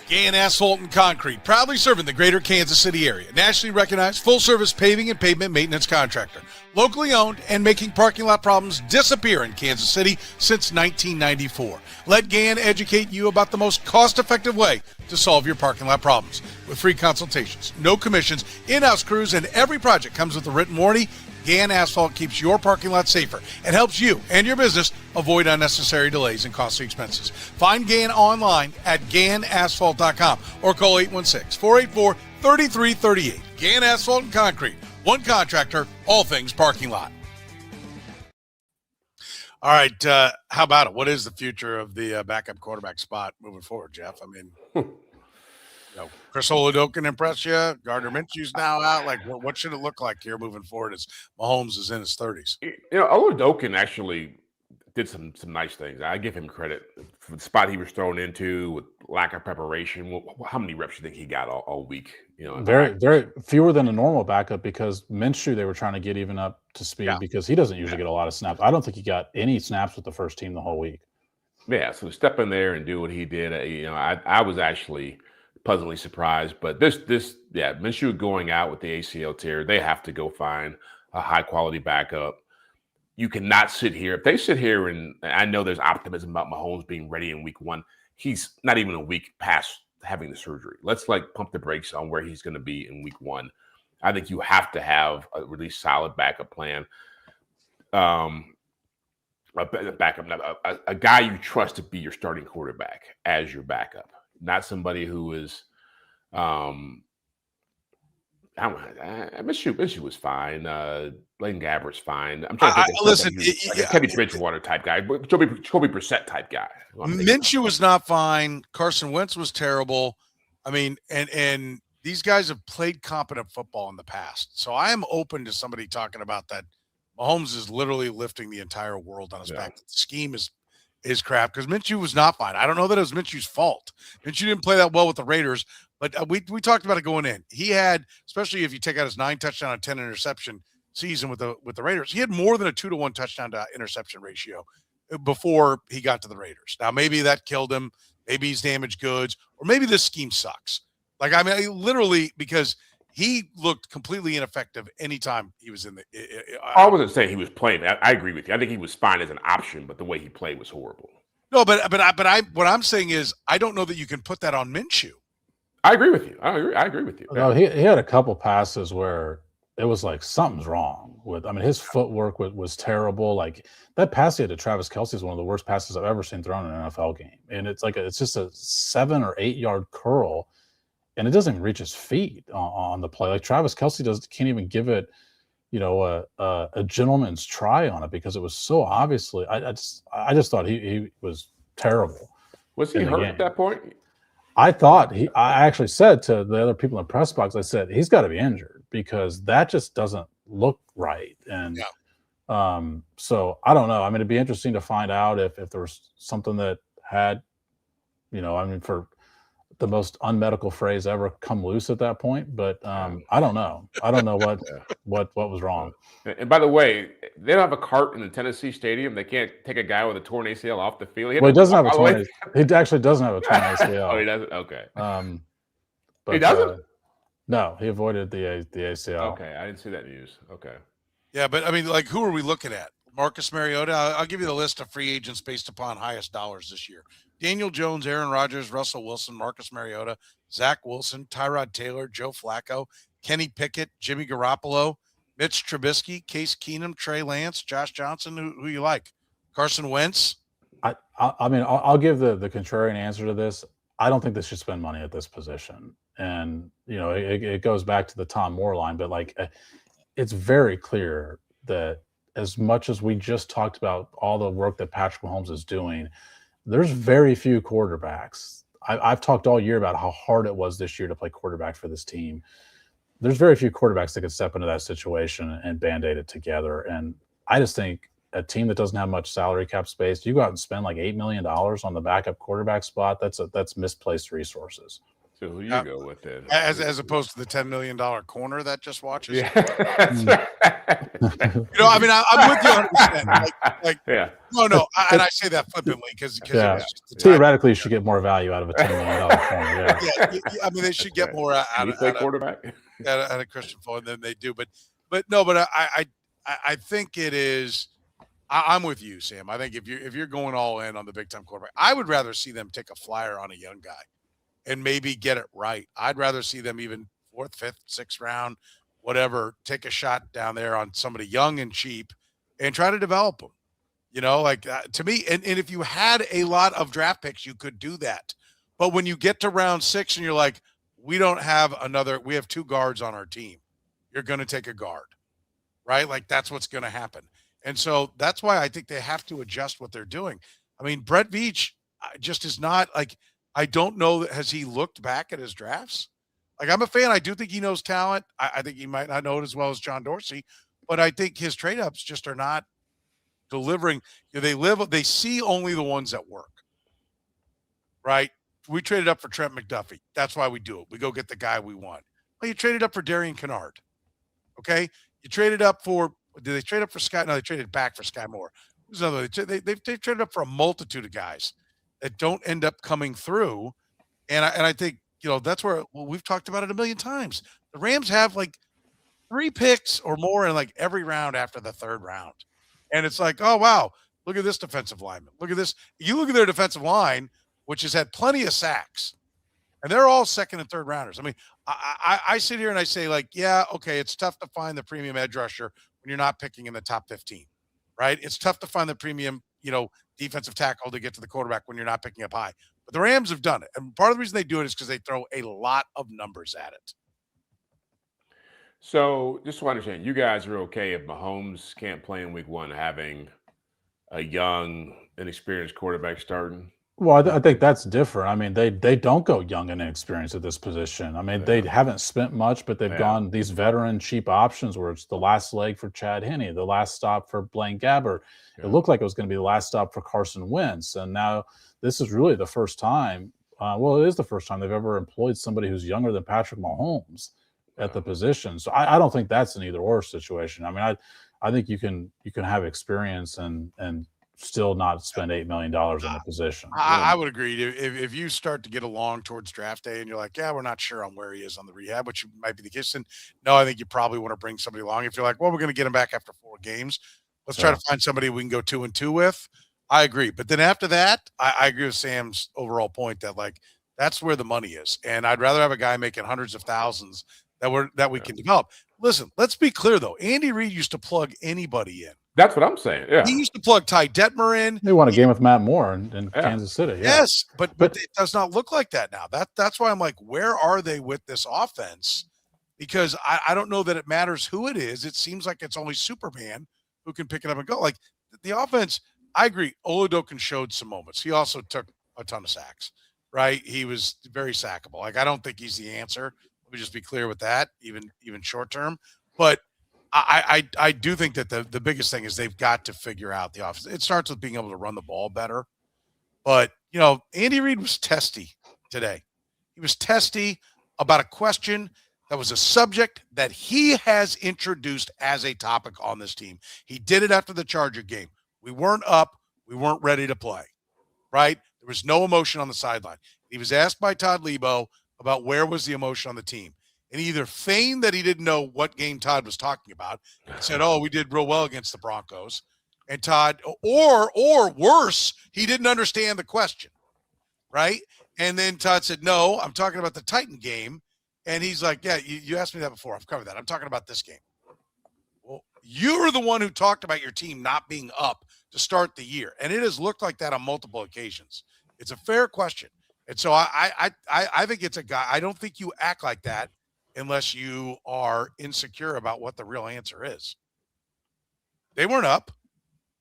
Speaker 1: Gann Asphalt and Concrete, proudly serving the greater Kansas City area. Nationally recognized full-service paving and pavement maintenance contractor. Locally owned and making parking lot problems disappear in Kansas City since 1994. Let Gann educate you about the most cost-effective way to solve your parking lot problems. With free consultations, no commissions, in-house crews, and every project comes with a written warranty, Gann Asphalt keeps your parking lot safer and helps you and your business avoid unnecessary delays and costly expenses. Find Gann online at GannAsphalt.com or call 816-484-3338. Gann Asphalt and Concrete. One contractor, all things parking lot. All right, how about it? What is the future of the backup quarterback spot moving forward, Jeff? I mean, Chris Oladokun impress you? Gardner Minshew's now out. Like, what should it look like here moving forward as Mahomes is in his 30s?
Speaker 4: Oladokun actually did some nice things. I give him credit for the spot he was thrown into with lack of preparation. How many reps do you think he got all week?
Speaker 2: Very fewer than a normal backup, because Minshew they were trying to get even up to speed because he doesn't usually get a lot of snaps. I don't think he got any snaps with the first team the whole week.
Speaker 4: Yeah, so step in there and do what he did. I was actually pleasantly surprised, but Minshew going out with the ACL tear, they have to go find a high quality backup. You cannot sit here. If they sit here, and I know there's optimism about Mahomes being ready in week 1, he's not even a week past having the surgery. Let's pump the brakes on where he's going to be in week 1. I think you have to have a really solid backup plan. A guy you trust to be your starting quarterback as your backup, not somebody who is. Minshew was fine. Blaine Gabbert's fine. I'm trying to think.
Speaker 1: Listen,
Speaker 4: Teddy Bridgewater type guy, Jacoby Brissett type guy.
Speaker 1: Minshew was not fine. Carson Wentz was terrible. I mean, and these guys have played competent football in the past. So I am open to somebody talking about that. Mahomes is literally lifting the entire world on his back. The scheme is crap because Minshew was not fine. I don't know that it was Minshew's fault. Minshew didn't play that well with the Raiders, but we talked about it going in. He had, especially if you take out his 9 touchdown and 10 interception season with the Raiders, he had more than a 2-to-1 touchdown to interception ratio before he got to the Raiders. Now maybe that killed him. Maybe he's damaged goods, or maybe this scheme sucks. Literally, because he looked completely ineffective anytime he was in the.
Speaker 4: I wasn't saying he was playing. I agree with you. I think he was fine as an option, but the way he played was horrible.
Speaker 1: No, but what I'm saying is I don't know that you can put that on Minshew.
Speaker 4: I agree with you. I agree with you.
Speaker 2: No, he had a couple passes where it was like something's wrong with. I mean, his footwork was terrible. Like that pass he had to Travis Kelce is one of the worst passes I've ever seen thrown in an NFL game, and it's just a 7 or 8 yard curl. And it doesn't even reach his feet on the play. Like Travis Kelce can't even give it, a gentleman's try on it because it was so obviously. I just thought he was terrible.
Speaker 4: Was he hurt at that point?
Speaker 2: I actually said to the other people in the press box, I said he's got to be injured because that just doesn't look right. And so I don't know. I mean, it'd be interesting to find out if there was something that had, for the most unmedical phrase ever, come loose at that point, but I don't know. I don't know what was wrong.
Speaker 4: And by the way, they don't have a cart in the Tennessee stadium. They can't take a guy with a torn ACL off the field.
Speaker 2: He doesn't have a torn. He actually doesn't have a torn ACL.
Speaker 4: Oh, he doesn't. Okay.
Speaker 2: But,
Speaker 4: he doesn't.
Speaker 2: No, he avoided the ACL.
Speaker 4: Okay, I didn't see that news. Okay.
Speaker 1: Yeah, but I mean, who are we looking at? Marcus Mariota. I'll give you the list of free agents based upon highest dollars this year. Daniel Jones, Aaron Rodgers, Russell Wilson, Marcus Mariota, Zach Wilson, Tyrod Taylor, Joe Flacco, Kenny Pickett, Jimmy Garoppolo, Mitch Trubisky, Case Keenum, Trey Lance, Josh Johnson. Who you like? Carson Wentz?
Speaker 2: I mean, I'll give the contrarian answer to this. I don't think they should spend money at this position. And, it goes back to the Tom Moore line, but it's very clear that as much as we just talked about all the work that Patrick Mahomes is doing, there's very few quarterbacks. I've talked all year about how hard it was this year to play quarterback for this team. There's very few quarterbacks that could step into that situation and band-aid it together. And I just think a team that doesn't have much salary cap space, you go out and spend like $8 million on the backup quarterback spot. That's misplaced resources.
Speaker 4: So who you go with then?
Speaker 1: As opposed to the $10 million corner that just watches.
Speaker 4: Yeah. That's right.
Speaker 1: I mean, I'm with you 100%.
Speaker 4: Yeah.
Speaker 1: No, and I say that flippantly because
Speaker 2: theoretically you should get more value out of a $10 million corner.
Speaker 1: Yeah. I mean, they should get more out of
Speaker 4: quarterback
Speaker 1: out of Christian Fulton than they do. But I think it is. I'm with you, Sam. I think if you're going all in on the big time quarterback, I would rather see them take a flyer on a young guy and maybe get it right. I'd rather see them even 4th, 5th, 6th round, whatever, take a shot down there on somebody young and cheap and try to develop them. To me, and if you had a lot of draft picks, you could do that. But when you get to round 6 and you're like, we have 2 guards on our team, you're going to take a guard, right? Like that's what's going to happen. And so that's why I think they have to adjust what they're doing. I mean, Brett Veach just is not I don't know. Has he looked back at his drafts? I'm a fan. I do think he knows talent. I think he might not know it as well as John Dorsey, but I think his trade ups just are not delivering. They see only the ones that work, right? We traded up for Trent McDuffie. That's why we do it. We go get the guy we want. Well, you traded up for Darian Kennard. Okay. You traded up for, did they trade up for Sky? No, they traded back for Sky Moore. There's another, they've traded up for a multitude of guys that don't end up coming through. And I think, that's where we've talked about it a million times. The Rams have 3 picks or more in every round after the 3rd round. And it's oh, wow, look at this defensive lineman. Look at this. You look at their defensive line, which has had plenty of sacks, and they're all 2nd and 3rd rounders. I mean, I sit here and I say yeah, okay, it's tough to find the premium edge rusher when you're not picking in the top 15, right? It's tough to find the premium, defensive tackle to get to the quarterback when you're not picking up high. But the Rams have done it. And part of the reason they do it is because they throw a lot of numbers at it.
Speaker 4: So just to understand, you guys are okay if Mahomes can't play in week 1 having a young, inexperienced quarterback starting?
Speaker 2: Well, I think that's different. I mean, they don't go young and inexperienced at this position. I mean, they haven't spent much, but they've gone these veteran cheap options where it's the last leg for Chad Henne, the last stop for Blaine Gabbert. Yeah. It looked like it was going to be the last stop for Carson Wentz. And now this is really the first time. It is the first time they've ever employed somebody who's younger than Patrick Mahomes at the position. So I don't think that's an either or situation. I mean, I think you can have experience and still not spend $8 million in a position.
Speaker 1: I would agree. If you start to get along towards draft day and you're like, yeah, we're not sure on where he is on the rehab, which might be the case. And no, I think you probably want to bring somebody along. If you're like, well, we're going to get him back after 4 games. Let's try to find somebody we can go 2-2 with. I agree. But then after that, I agree with Sam's overall point that that's where the money is. And I'd rather have a guy making hundreds of thousands that we can develop. Listen, let's be clear though. Andy Reid used to plug anybody in.
Speaker 4: That's what I'm saying. Yeah.
Speaker 1: He used to plug Ty Detmer in.
Speaker 2: They won a game with Matt Moore in Kansas City. Yeah.
Speaker 1: Yes, but it does not look like that now. That's why I'm like, where are they with this offense? Because I don't know that it matters who it is. It seems like it's only Superman who can pick it up and go. The offense, I agree. Oladokun showed some moments. He also took a ton of sacks, right? He was very sackable. I don't think he's the answer. Let me just be clear with that, even short term. But I do think that the biggest thing is they've got to figure out the offense. It starts with being able to run the ball better. But, Andy Reid was testy today. He was testy about a question that was a subject that he has introduced as a topic on this team. He did it after the Charger game. We weren't up. We weren't ready to play, right? There was no emotion on the sideline. He was asked by Todd Lebo about where was the emotion on the team. And he either feigned that he didn't know what game Todd was talking about and said, oh, we did real well against the Broncos. And Todd, or worse, he didn't understand the question. right? And then Todd said, no, I'm talking about the Titan game. And he's like, yeah, you asked me that before. I've covered that. I'm talking about this game. Well, you were the one who talked about your team not being up to start the year. And it has looked like that on multiple occasions. It's a fair question. And so I think it's a guy. I don't think you act like that unless you are insecure about what the real answer is. They weren't up.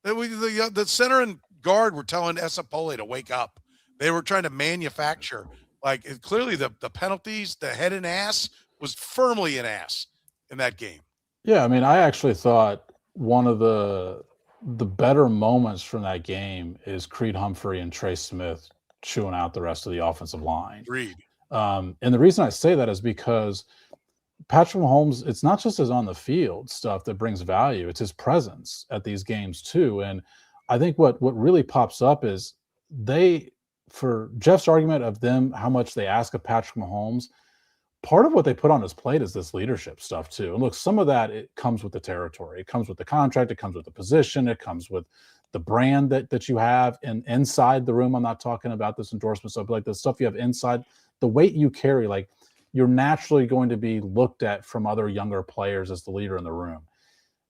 Speaker 1: The center and guard were telling Esapole to wake up. They were trying to manufacture. Like, clearly the penalties, the head and ass was firmly an ass in that game.
Speaker 2: Yeah, I mean, I actually thought one of the better moments from that game is Creed Humphrey and Trey Smith chewing out the rest of the offensive line.
Speaker 1: Agreed.
Speaker 2: And the reason I say that is because Patrick Mahomes, it's not just his on the field stuff that brings value, it's his presence at these games too. And I think what really pops up is for Jeff's argument of them, how much they ask of Patrick Mahomes, part of what they put on his plate is this leadership stuff too. And look, some of that, it comes with the territory. It comes with the contract. It comes with the position. It comes with the brand that you have inside the room. I'm not talking about this endorsement stuff, but like the stuff you have inside, the weight you carry, like you're naturally going to be looked at from other younger players as the leader in the room.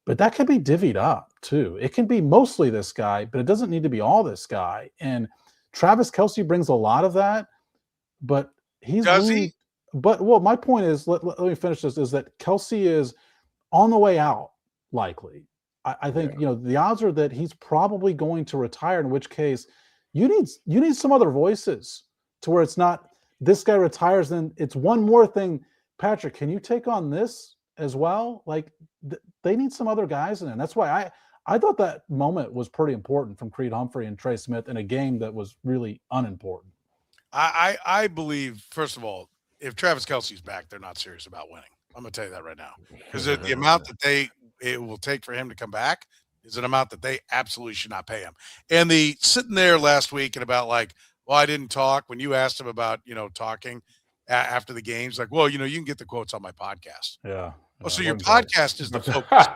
Speaker 2: But that can be divvied up too. It can be mostly this guy, but it doesn't need to be all this guy. And Travis Kelce brings a lot of that, but
Speaker 1: Does he?
Speaker 2: But my point is, let me finish this, is that Kelce is on the way out, likely. I think, the odds are that he's probably going to retire, in which case you need some other voices to where it's not this guy retires, then it's one more thing. Patrick, can you take on this as well? Like they need some other guys in it. And that's why I thought that moment was pretty important from Creed Humphrey and Trey Smith in a game that was really unimportant.
Speaker 1: I believe, first of all, if Travis Kelce's back, they're not serious about winning. I'm going to tell you that right now. Because the amount that it will take for him to come back is an amount that they absolutely should not pay him. And the sitting there last week and about like, well, I didn't talk. When you asked him about, talking after the games, like, well, you can get the quotes on my podcast.
Speaker 2: Yeah.
Speaker 1: Oh, so your podcast is the focus.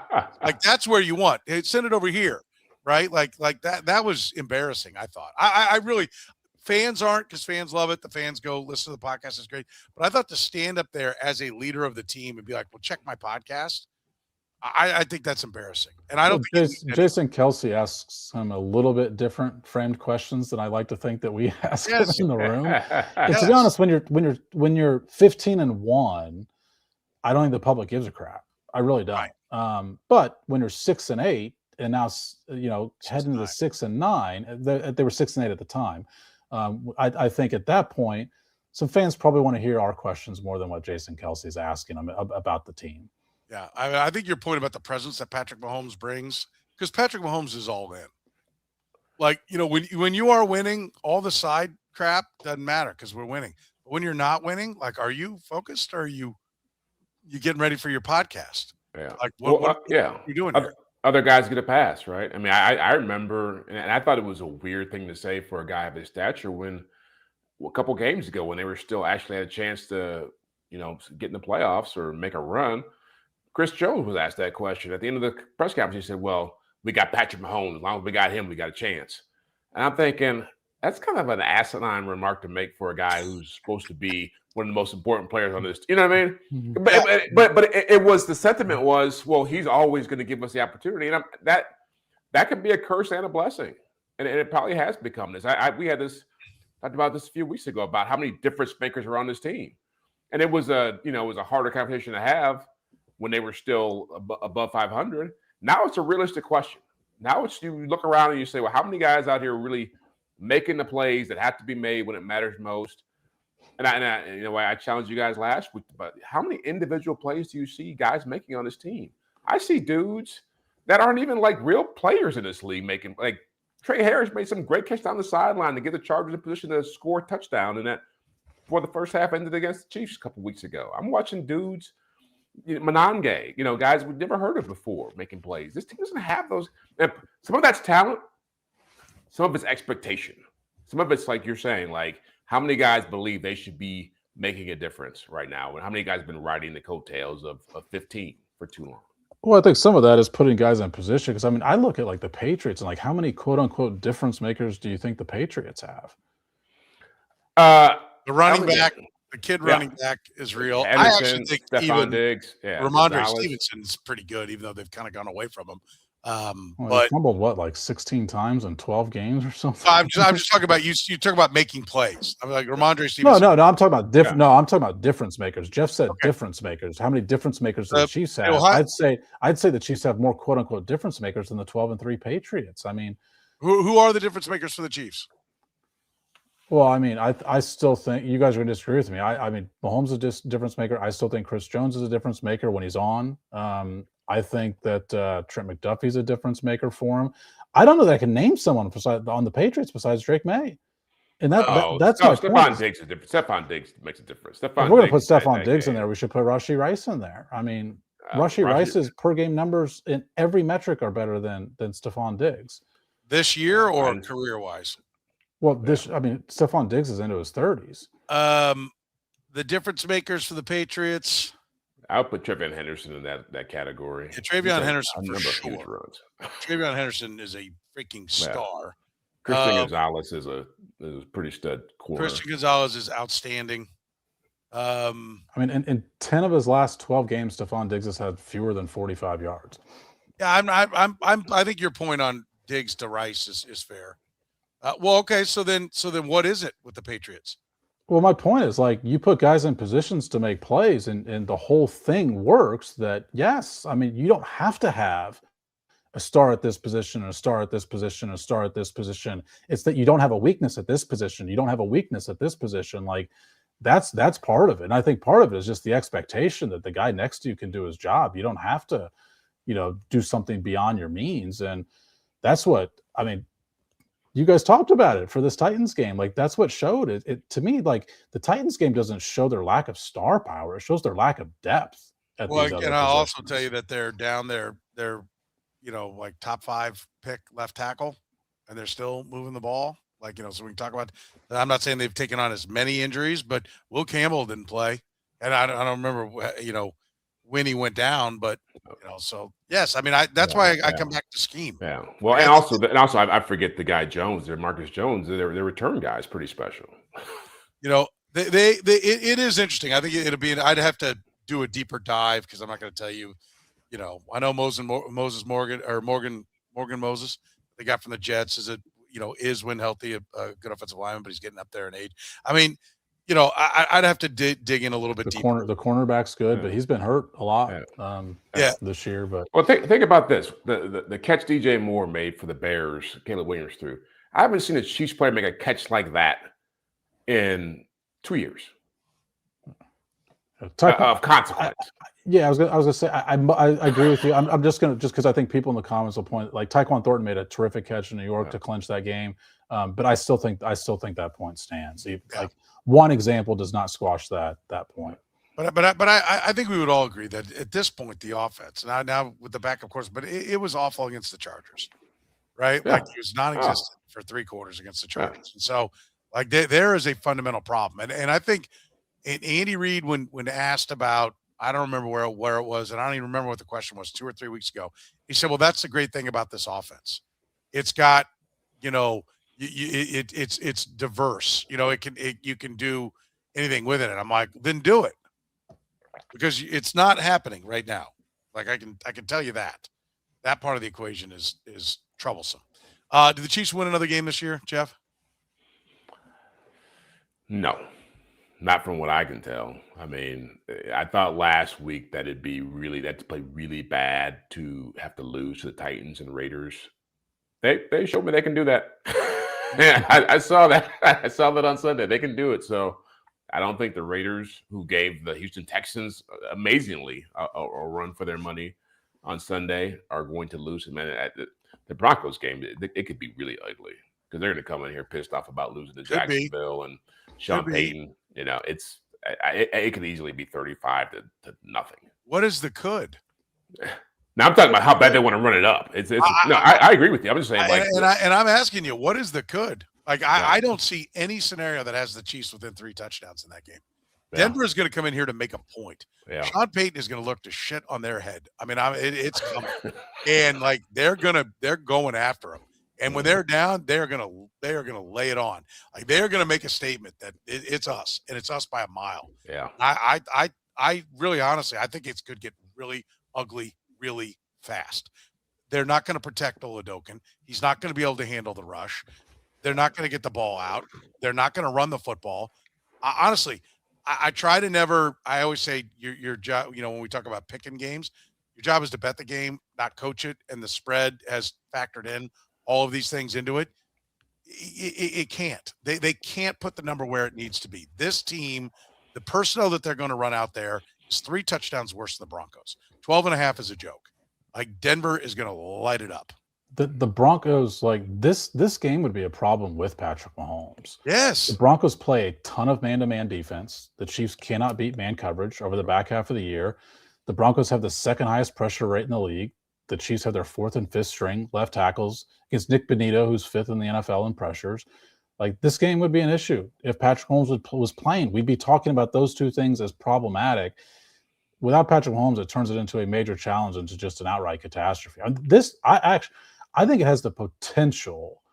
Speaker 1: Like, that's where you want. Hey, send it over here, right? Like that was embarrassing, I thought. I really – fans aren't, because fans love it. The fans go, listen to the podcast. It's great. But I thought to stand up there as a leader of the team and be like, well, check my podcast, I think that's embarrassing. And I don't think
Speaker 2: Jason Kelce asks him a little bit different framed questions than I like to think that we ask him in the room. And to be honest, when you're 15-1, I don't think the public gives a crap. I really don't. Right. But when you're 6-8 and now heading to 6-9, they were 6-8 at the time. I think at that point, some fans probably want to hear our questions more than what Jason Kelce is asking them about the team.
Speaker 1: Yeah, I think your point about the presence that Patrick Mahomes brings, because Patrick Mahomes is all in. Like, when you are winning, all the side crap doesn't matter because we're winning. But when you're not winning, like, are you focused or are you getting ready for your podcast?
Speaker 4: Yeah.
Speaker 1: Like, what are you doing here?
Speaker 4: Other guys get a pass, right? I mean, I remember, and I thought it was a weird thing to say for a guy of his stature when a couple games ago when they were still actually had a chance to, get in the playoffs or make a run. Chris Jones was asked that question at the end of the press conference. He said, well, we got Patrick Mahomes. As long as we got him, we got a chance. And I'm thinking, that's kind of an asinine remark to make for a guy who's supposed to be one of the most important players on this. You know what I mean? Mm-hmm. But it was, the sentiment was, well, he's always going to give us the opportunity. And that could be a curse and a blessing. And it probably has become this. We had this, talked about this a few weeks ago about how many difference makers are on this team. And it was a harder conversation to have when they were still above 500. Now it's a realistic question. Now it's, you look around and you say, well, how many guys out here are really making the plays that have to be made when it matters most? And I challenged you guys last week, but how many individual plays do you see guys making on this team? I see dudes that aren't even like real players in this league making, like Trey Harris made some great catch down the sideline to get the Chargers in position to score a touchdown, and that before the first half ended against the Chiefs a couple weeks ago. I'm watching dudes, Monange, guys we've never heard of before making plays. This team doesn't have those. Some of that's talent, some of it's expectation. Some of it's like you're saying, like how many guys believe they should be making a difference right now, and how many guys have been riding the coattails of 15 for too long.
Speaker 2: Well, I think some of that is putting guys in position, because I look at like the Patriots and like how many quote unquote difference makers do you think the Patriots have?
Speaker 1: The running back, the kid running back is real.
Speaker 4: Henderson,
Speaker 1: I actually think
Speaker 4: Stephon Diggs,
Speaker 1: Ramondre Stevenson's pretty good, even though they've kind of gone away from him.
Speaker 2: Well, he fumbled like 16 times in 12 games or something.
Speaker 1: I'm just talking about you talk about making plays. I'm like Ramondre Stevenson.
Speaker 2: No, I'm talking about different. No, I'm talking about difference makers. Jeff said difference makers. How many difference makers do the Chiefs have? I'd say the Chiefs have more quote unquote difference makers than the 12-3 Patriots. I mean,
Speaker 1: who are the difference makers for the Chiefs?
Speaker 2: Well, I mean, I still think you guys are going to disagree with me. I mean, Mahomes is a difference maker. I still think Chris Jones is a difference maker when he's on. I think that Trent McDuffie's a difference maker for him. I don't know that I can name someone on the Patriots besides Drake May. And that's my point.
Speaker 4: Stephon Diggs is different. Stephon Diggs makes a difference.
Speaker 2: If we're going to put Stephon Diggs in there, we should put Rashee Rice in there. I mean, Rashee Rice's per game numbers in every metric are better than Stephon Diggs.
Speaker 1: This year or career-wise?
Speaker 2: Well, Stephon Diggs is into his 30s.
Speaker 1: The difference makers for the Patriots.
Speaker 4: I'll put TreVeyon Henderson in that category.
Speaker 1: Yeah, TreVeyon Henderson for sure. TreVeyon Henderson is a freaking star.
Speaker 4: Christian Gonzalez is a pretty stud corner.
Speaker 1: Christian Gonzalez is outstanding.
Speaker 2: I mean, in 10 of his last 12 games, Stephon Diggs has had fewer than 45 yards.
Speaker 1: Yeah, I think your point on Diggs to Rice is fair. Well, okay, so then what is it with the Patriots?
Speaker 2: Well, my point is, like, you put guys in positions to make plays, and the whole thing works. That, yes, I mean, you don't have to have a star at this position, and a star at this position, and a star at this position. It's that you don't have a weakness at this position. You don't have a weakness at this position. Like, that's part of it. And I think part of it is just the expectation that the guy next to you can do his job. You don't have to, do something beyond your means. And that's what, I mean, you guys talked about it for this Titans game. Like, that's what showed it to me. Like, the Titans game doesn't show their lack of star power. It shows their lack of depth. And
Speaker 1: I'll also tell you that they're down there. They're, like top 5 pick left tackle, and they're still moving the ball. Like, so we can talk about, I'm not saying they've taken on as many injuries, but Will Campbell didn't play. And I don't remember, when he went down, but so yes, I mean, that's why I come back to scheme.
Speaker 4: Yeah. Well, and also I forget the guy Jones, Marcus Jones, their return guy is pretty special.
Speaker 1: It is interesting. I think it'll be, I'd have to do a deeper dive because I'm not going to tell you, I know Morgan Moses, they got from the Jets is when healthy, a good offensive lineman, but he's getting up there in age. I mean, I'd have to dig in a little bit deeper.
Speaker 2: The cornerback's good, but he's been hurt a lot this year. But
Speaker 4: think about this: the catch DJ Moore made for the Bears, Caleb Williams threw. I haven't seen a Chiefs player make a catch like that in 2 years of consequence.
Speaker 2: I was gonna say I agree with you. I'm just because I think people in the comments will point, like, Tyquan Thornton made a terrific catch in New York to clinch that game. But I still think that point stands. Like, one example does not squash that point.
Speaker 1: But I think we would all agree that at this point the offense now with the backup course, but it was awful against the Chargers, right? Yeah. Like, it was non-existent for 3 quarters against the Chargers, and so like there is a fundamental problem. And I think Andy Reid when asked about, I don't remember where it was, and I don't even remember what the question was 2 or 3 weeks ago. He said, "Well, that's the great thing about this offense. It's got it's diverse. You can do anything with it." And I'm like, then do it, because it's not happening right now. Like, I can tell you that part of the equation is troublesome. Did the Chiefs win another game this year, Jeff?
Speaker 4: No, not from what I can tell. I mean, I thought last week that it'd be to play really bad to have to lose to the Titans and Raiders. They showed me they can do that. Yeah, I saw that. I saw that on Sunday. They can do it. So I don't think the Raiders, who gave the Houston Texans amazingly a run for their money on Sunday, are going to lose. Man, at the Broncos game, it could be really ugly because they're going to come in here pissed off about losing to Jacksonville and Sean Payton. It could easily be 35 to nothing.
Speaker 1: What is the could?
Speaker 4: Now I'm talking about how bad they want to run it up. I agree with you. I'm just saying,
Speaker 1: and I'm asking you, what is the could? Like, I don't see any scenario that has the Chiefs within 3 touchdowns in that game. Yeah. Denver is going to come in here to make a point. Yeah. Sean Payton is going to look to shit on their head. I mean, it's coming, and like they're going after him. And when they're down, they are gonna lay it on. Like they are gonna make a statement that it's us, and it's us by a mile.
Speaker 4: Yeah.
Speaker 1: I really honestly, I think it could get really ugly really fast. They're not going to protect Oladokin. He's not going to be able to handle the rush. They're not going to get the ball out. They're not going to run the football. Honestly, I try to never. I always say your job. When we talk about picking games, your job is to bet the game, not coach it. And the spread has factored in all of these things into it. It can't. They can't put the number where it needs to be. This team, the personnel that they're going to run out there is 3 touchdowns worse than the Broncos. 12.5 is a joke. Like Denver is going to light it up.
Speaker 2: The Broncos, like this game would be a problem with Patrick Mahomes.
Speaker 1: Yes.
Speaker 2: The Broncos play a ton of man-to-man defense. The Chiefs cannot beat man coverage over the back half of the year. The Broncos have the second highest pressure rate in the league. The Chiefs have their 4th and 5th string left tackles against Nick Bonito, who's 5th in the NFL in pressures. Like this game would be an issue if Patrick Mahomes was playing. We'd be talking about those two things as problematic. Without Patrick Mahomes, it turns it into a major challenge, into just an outright catastrophe. I think it has the potential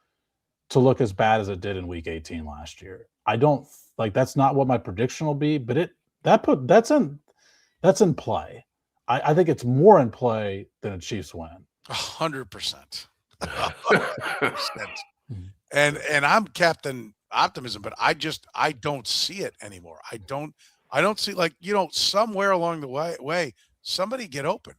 Speaker 2: to look as bad as it did in Week 18 last year. I don't like that's not what my prediction will be, but that's in play. I think it's more in play than a Chiefs win.
Speaker 1: 100%. 100%. And I'm Captain Optimism, but I don't see it anymore. I don't see somewhere along the way somebody get open.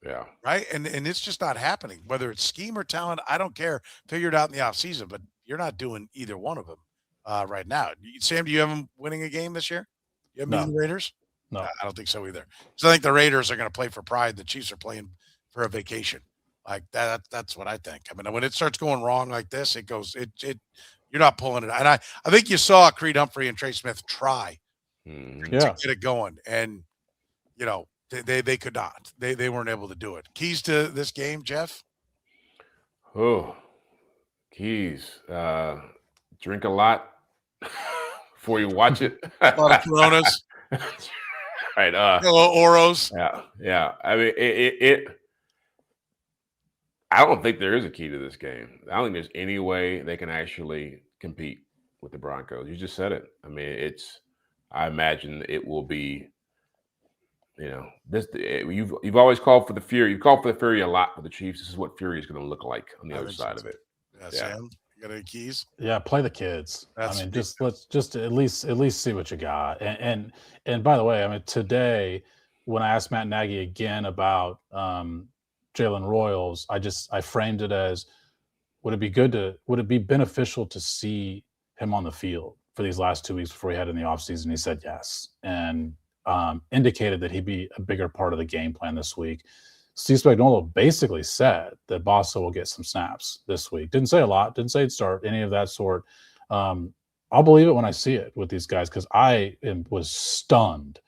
Speaker 4: Yeah.
Speaker 1: Right. And it's just not happening, whether it's scheme or talent. I don't care. Figure it out in the offseason, but you're not doing either one of them right now. Sam, do you have them winning a game this year? You have the Raiders?
Speaker 2: No,
Speaker 1: I don't think so either. So I think the Raiders are going to play for pride. The Chiefs are playing for a vacation. Like that. That's what I think. I mean, when it starts going wrong like this, it goes, you're not pulling it. And I think you saw Creed Humphrey and Trey Smith try to get it going. And, they could not. They weren't able to do it. Keys to this game, Jeff?
Speaker 4: Oh, keys. Drink a lot before you watch it.
Speaker 1: A lot of Coronas.
Speaker 4: Right.
Speaker 1: Oros.
Speaker 4: Yeah. I mean, I don't think there is a key to this game. I don't think there's any way they can actually compete with the Broncos. You just said it. I mean, I imagine it will be, you've always called for the fury. You've called for the fury a lot for the Chiefs. This is what fury is going to look like on the other side of it.
Speaker 1: Sam, you got any keys?
Speaker 2: Yeah, play the kids. Let's just at least see what you got. And by the way, I mean, today when I asked Matt Nagy again about Jalen Royals, I framed it as, would it be beneficial to see him on the field for these last 2 weeks before he had in the offseason? He said yes, and indicated that he'd be a bigger part of the game plan this week. Steve Spagnuolo basically said that Bosa will get some snaps this week. Didn't say a lot, didn't say he'd start, any of that sort. I'll believe it when I see it with these guys, because I was stunned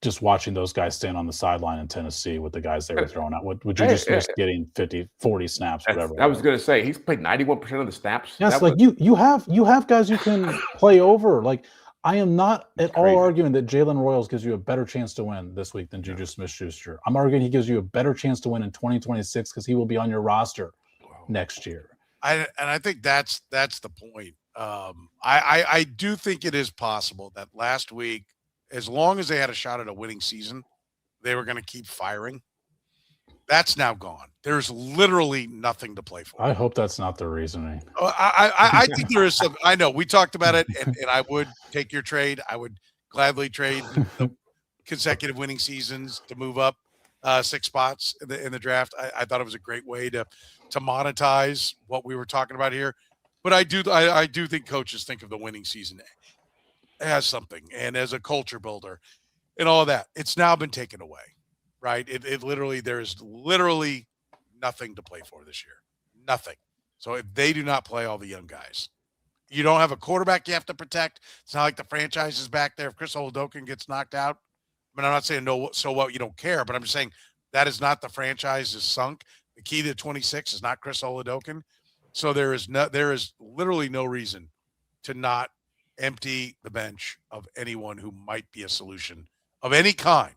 Speaker 2: just watching those guys stand on the sideline in Tennessee with the guys they were throwing out. Would you just miss getting 50, 40 snaps, whatever?
Speaker 4: I was going to say, he's played 91% of the snaps.
Speaker 2: Yes, you have guys you can play over. Like, I am not at all arguing that Jalen Royals gives you a better chance to win this week than Juju Smith-Schuster. I'm arguing he gives you a better chance to win in 2026 because he will be on your roster next year.
Speaker 1: I think that's the point. I do think it is possible that last week, as long as they had a shot at a winning season, they were going to keep firing. That's now gone. There's literally nothing to play for.
Speaker 2: I hope that's not the reasoning.
Speaker 1: I think there is some. I know we talked about it, and I would take your trade. I would gladly trade the consecutive winning seasons to move up 6 spots in the draft. I thought it was a great way to monetize what we were talking about here. But I do think coaches think of the winning season as something, and as a culture builder and all of that. It's now been taken away. Right. There's literally nothing to play for this year. Nothing. So if they do not play all the young guys, you don't have a quarterback you have to protect. It's not like the franchise is back there. If Chris Oladokin gets knocked out, I mean, I'm not saying no, so what, you don't care, but I'm just saying that is not the franchise is sunk. The key to 26 is not Chris Oladokin. So there is literally no reason to not empty the bench of anyone who might be a solution of any kind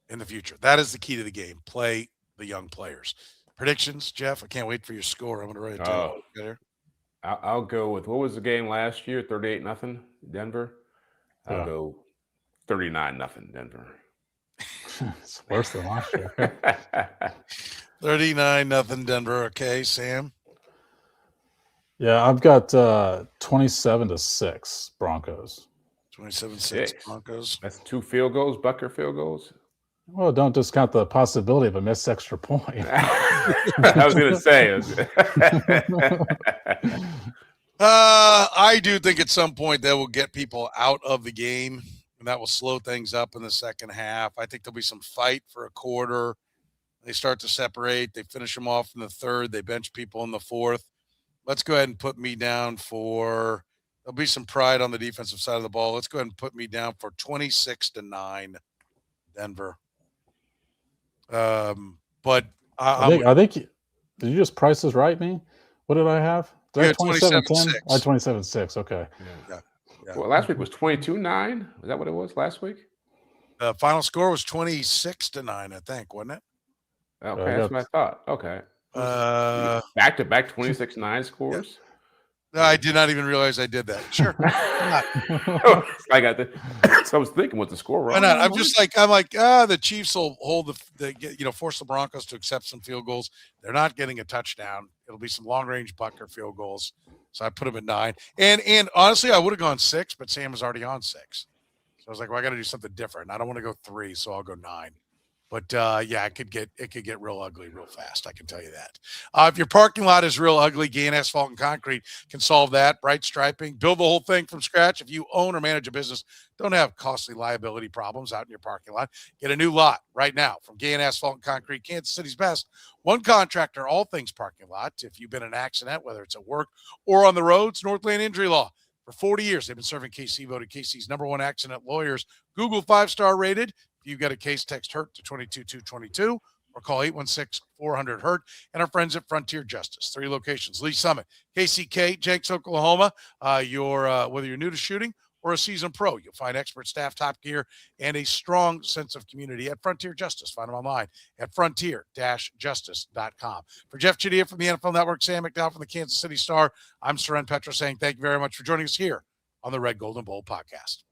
Speaker 1: in the future. That is the key to the game. Play the young players. Predictions, Jeff? I can't wait for your score. I'm going to write it down. Better.
Speaker 4: I'll go with, what was the game last year? 38-0 Denver. I'll go 39-0 Denver.
Speaker 2: It's worse than last year.
Speaker 1: 39-0 Denver. Okay, Sam.
Speaker 2: Yeah, I've got 27-6 Broncos.
Speaker 1: 27-6 Broncos.
Speaker 4: That's 2 field goals, Bucker field goals.
Speaker 2: Well, don't discount the possibility of a missed extra point.
Speaker 4: I was going to say.
Speaker 1: I do think at some point that will get people out of the game, and that will slow things up in the second half. I think there'll be some fight for a quarter. They start to separate. They finish them off in the third. They bench people in the fourth. Let's go ahead and put me down for – there'll be some pride on the defensive side of the ball. Let's go ahead and put me down for 26-9 Denver. But
Speaker 2: I think did you just price this right, me? What did I have? Did I have
Speaker 1: 27-10?
Speaker 2: I had 27-6. Okay.
Speaker 1: Yeah.
Speaker 4: Well, last week was 22-9. Is that what it was last week?
Speaker 1: The final score was 26-9, I think, wasn't it?
Speaker 4: Okay, that's what I thought. Okay. Back-to-back 26-9 scores.
Speaker 1: No, I did not even realize I did that. Sure.
Speaker 4: I got that. So I was thinking, what's the score wrong?
Speaker 1: Why not? I'm like, the Chiefs will hold force the Broncos to accept some field goals. They're not getting a touchdown. It'll be some long range Bucker field goals. So I put them at 9. And honestly, I would have gone 6, but Sam was already on 6. So I was like, well, I got to do something different. I don't want to go 3, so I'll go 9. But it could get real ugly real fast. I can tell you that. If your parking lot is real ugly, Gain Asphalt and Concrete can solve that. Bright striping, build the whole thing from scratch. If you own or manage a business, don't have costly liability problems out in your parking lot. Get a new lot right now from Gain Asphalt and Concrete, Kansas City's best. One contractor, all things parking lot. If you've been in an accident, whether it's at work or on the roads, Northland Injury Law. For 40 years, they've been serving KC, voted KC's #1 accident lawyers. Google 5-star rated. If you've got a case, text HURT to 22222 or call 816-400-HURT. And our friends at Frontier Justice. 3 locations: Lee Summit, KCK, Jenks, Oklahoma. Whether you're new to shooting or a seasoned pro, you'll find expert staff, top gear, and a strong sense of community at Frontier Justice. Find them online at frontier-justice.com. For Jeff Chadiha from the NFL Network, Sam McDowell from the Kansas City Star, I'm Soren Petro saying thank you very much for joining us here on the Red, Gold, and Bold podcast.